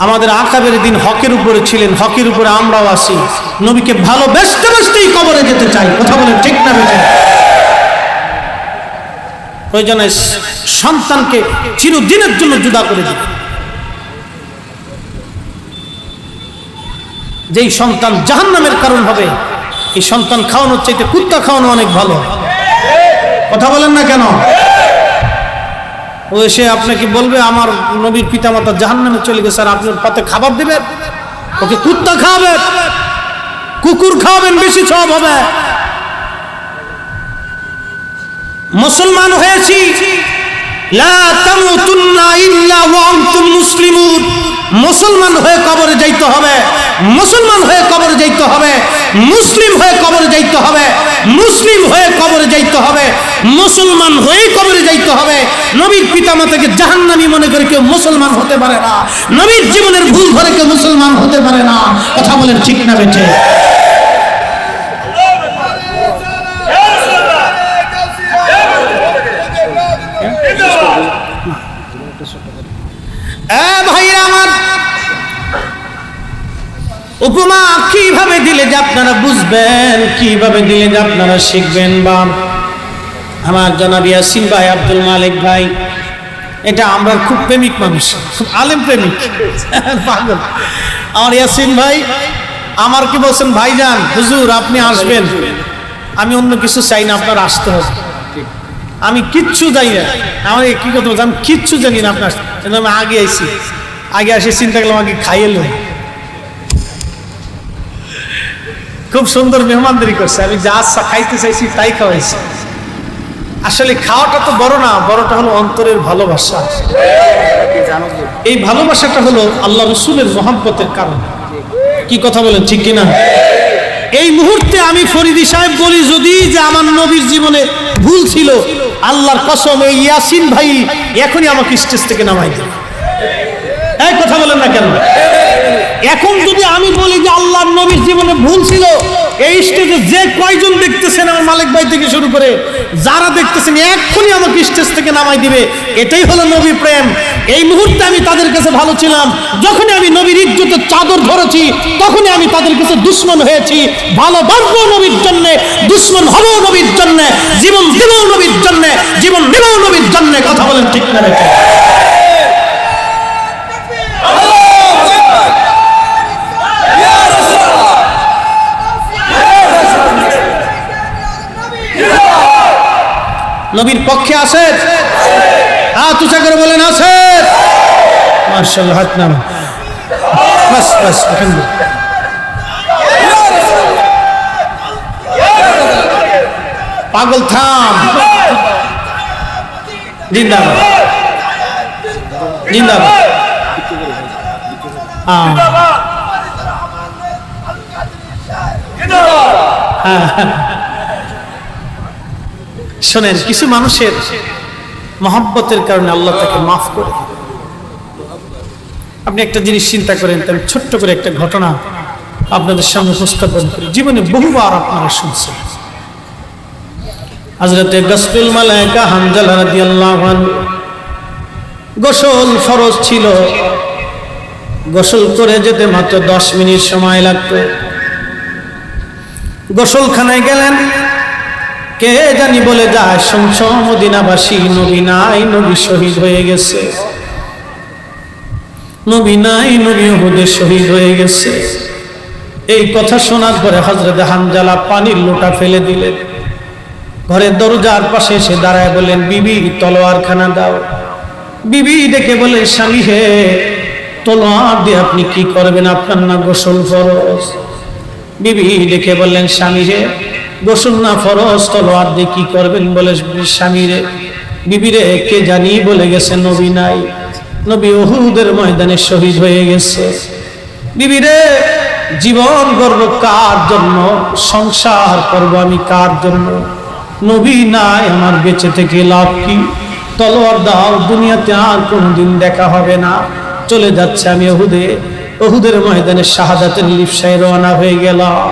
আমাদের আকাবের দিন হকের উপরে ছিলেন, হকের উপরে আমরাও আছি। নবীকে ভালোবাসতে বাসতেই কবরে যেতে চাই। কথা বলেন ঠিক না বেঠিক? প্রয়োজনে সন্তানকে চিরদিনের জন্য জুদা করে দিবে। যেই সন্তান জাহান্নামের কারণ হবে, এই সন্তান খাওয়ানোর চাইতে কুত্তা খাওয়ানো অনেক ভালো। কথা বলেন না কেন? ও এসে আপনাকে বলবে আমার নবীর পিতামাতা জাহান্নামে চলে গেছে, আর আপনি ওর পাতে খাবার দেবেন? ওকে কুত্তা খাওয়াবেন, কুকুর খাওয়াবেন, বেশি সওয়াব হবে। মুসলমান হয়েছি, লা তামুতুন্না ইল্লা ওয়া আনতুম মুসলিমুন। মুসলমান হয়ে কবরে যাইতে হবে, মুসলমান হয়ে কবরে যাইতে হবে, মুসলিম হয়ে কবরে যাইতে হবে, মুসলিম হয়ে কবরে যাইতে হবে, মুসলমান হয়ে কবরে যাইতে হবে। নবীর পিতামাতাকে জাহান্নামী মনে করে কেউ মুসলমান হতে পারে না। নবীর জীবনের ভুল ধরে কেউ মুসলমান হতে পারে না। কথা বলেন ঠিক না বেঠে? ভাইরা আমার, উপমা কিভাবে দিলে যে আপনারা বুঝবেন, কিভাবে দিলে যে আপনারা শিখবেন। বা আমার জনাব ইয়াসিন ভাই, আব্দুল মালিক ভাই, এটা আমরা খুব প্রেমিক মানুষ, খুব আলেম প্রেমিক পাগল। আমার ইয়াসিন ভাই আমার কি বলছেন, ভাইজান হুজুর আপনি আসবেন, আমি অন্য কিছু চাই না, আপনার আসতে হবে। আমি কিচ্ছু জানি না, আমার কি কথা বলছি, আমি কিচ্ছু জানি না আপনার। আমি আগে আইছি, আগে আসে চিন্তা করলাম আগে খাইয়ে। খুব সুন্দর মেহমানদারি করছে, আমি যা খাইতে চাইছি তাই খাওয়াইছি। আসলে খাওয়াটা তো বড় না, বড়টা হলো অন্তরের ভালোবাসা। এই ভালোবাসাটা হলো আল্লাহ রসুলের মহব্বতের কারণ। কি কথা বলেন ঠিক কিনা? এই মুহূর্তে আমি ফরিদি সাহেব বলি যদি যে আমার নবীর জীবনে ভুল ছিল, আল্লাহর কসম এই ইয়াসিন ভাই এখনই আমাকে স্টেজ থেকে নামাই দেবে। এই কথা বলেন না কেন? এখন যদি আমি বলি যে আল্লাহর নবীর জীবনে ভুল ছিল, এই স্টেজে যে কয়জন দেখতেছেন, আমার মালিক ভাই থেকে শুরু করে যারা দেখতেছেন, এক্ষুনি আমাকে স্টেজ থেকে নামাই দিবে। এটাই হলো নবী প্রেম। এই মুহূর্তে আমি তাদের কাছে ভালো ছিলাম, যখনই আমি নবীর ইজ্জতের চাদর ধরেছি তখনই আমি তাদের কাছে দুশ্মন হয়েছি। ভালোবাসবো নবীর জন্য, দুশ্মন হবো নবীর জন্য, জীবন দেবো নবীর জন্য, জীবন দেবো নবীর জন্য। কথা বলেন ঠিক না? নবীর পক্ষে আছে? হাত উঁচা করে বলেন আছে। মাশাআল্লাহ, হাত নাম, বাস বাস, পাগল থাম, জিন্দাবাদ জিন্দাবাদ। শোনেন, কিছু মানুষের মহব্বতের কারণে আল্লাহ তাকে মাফ করে। আপনি একটা জিনিস চিন্তা করেন, তাহলে ছোট্ট করে একটা ঘটনা আপনাদের সামনে উপস্থাপন করি, জীবনে বহুবার আপনারা শুনছেন। হযরতে গাসসুল মালায়েকা হানজালা রাদিয়াল্লাহু আনহু গোসল ফরজ ছিল, গোসল করে যেতে মাত্র 10 মিনিট সময় লাগতো। গোসলখানায় গেলেন, কে জানি বলে যায়, শুনছ মদিনাবাসী নবী নাই, নবী শহীদ হয়ে গেছে, নবী নাই, নবী উহুদে শহীদ হয়ে গেছে। এই কথা শোনার পরে হযরত হানজালা পানির লোটা ফেলে দিলেন, ঘরের দরজার পাশে এসে দাঁড়ায় বলেন, বিবি তলোয়ারখানা দাও। বিবি ডেকে বলেন, স্বামী হে, তলোয়ার দিয়ে আপনি কি করবেন, আপনার না গোসল ফরজ। বিবি ডেকে বললেন, স্বামী হে, গোসল না ফরজ, তলোয়ার দিয়ে কি করবেন? বলে, স্বামী রে, বিবি রে, কে জানি বলে গেছে নবী নাই, নবী উহুদের ময়দানে শহীদ হয়ে গেছে। বিবি রে, জীবন গর্ব কার জন্য, সংসার করব আমি কার জন্য, নবী নাই, আমার বেঁচে থেকে লাভ কি? তলোয়ার দাও, দুনিয়াতে আর কোনদিন দেখা হবে না, চলে যাচ্ছে আমি উহুদে, উহুদের ময়দানে শাহাদাতের লিপ্সায় রওনা হয়ে গেলাম।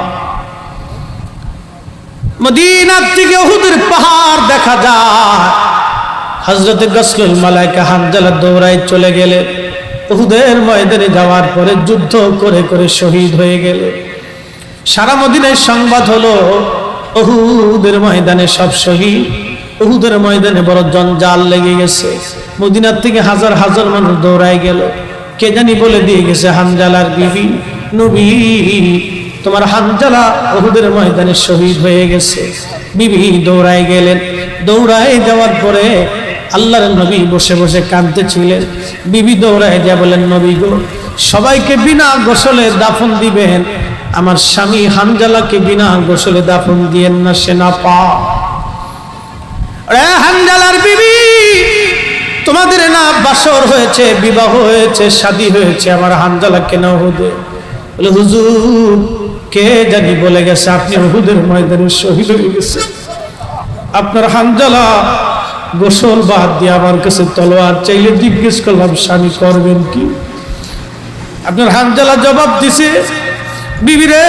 মদিনা থেকে উহুদের পাহাড় দেখা যায়। হযরতে গাসসুল মালায়েকা হানজালা দৌড়ায় চলে গেলে, উহুদের ময়দানে যাওয়ার পরে যুদ্ধ করে করে শহীদ হয়ে গেলে। সারা মদিনায় সংবাদ হলো, উহুদের ময়দানে সব শহীদ, উহুদের ময়দানে বড় জঞ্জাল লেগে গেছে। মদিনার থেকে হাজার হাজার মানুষ দৌড়ায় গেল, কে জানি বলে দিয়ে গেছে, হানজালার বিবি, নবী তোমার হানজালা উহুদের ময়দানে শহীদ হয়ে গেছে। বিবি দৌড়ায় গেলেন, দৌড়ায় যাওয়ার পরে আল্লাহর নবী বসে বসে কাঁদতেছিলেন। বিবি দৌড়ায় যা বলেন, নবী গো, সবাইকে বিনা গোসলে দাফন দিবেন, আমার স্বামী হানজালাকে বিনা গোসলে দাফন দিয়েন না, সে না পা। হানজালার বিবি, তোমাদের না বাসর হয়েছে, বিবাহ হয়েছে, শাদী হয়েছে, আমার হানজালাকে না উহুদে। বলে, হুজুর, কে জানি বলে গেছে আপনি উহুদের ময়দানে শহীদ হয়ে গেছে, আপনার হানজালা গোসল বাদ দিয়ে আমার কাছে তলোয়ার চাইলে, জিজ্ঞেস করলাম স্বামী করবেন কি? আপনার হানজালা জবাব দিছে, বিবি রে,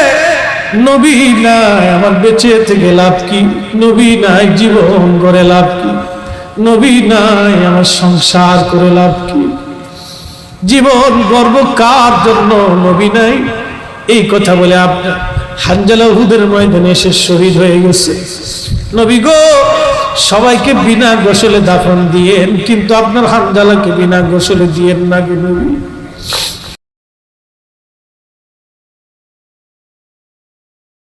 নবী নাই, আমার বেঁচে থেকে লাভ কি? নবী নাই, জীবন গড়ে লাভ কি? নবী নাই, আমার সংসার করে লাভ কি? জীবন গর্ব কার জন্য, নবী নাই? এই কথা বলে আপনার হানজালা উহুদের ময়দানে এসে শহীদ হয়ে গেছে। নবী গো, সবাইকে বিনা গোসলে দাফন দিয়েন, কিন্তু আপনার হানজালাকে বিনা গোসলে দিয়েন না গো নবী।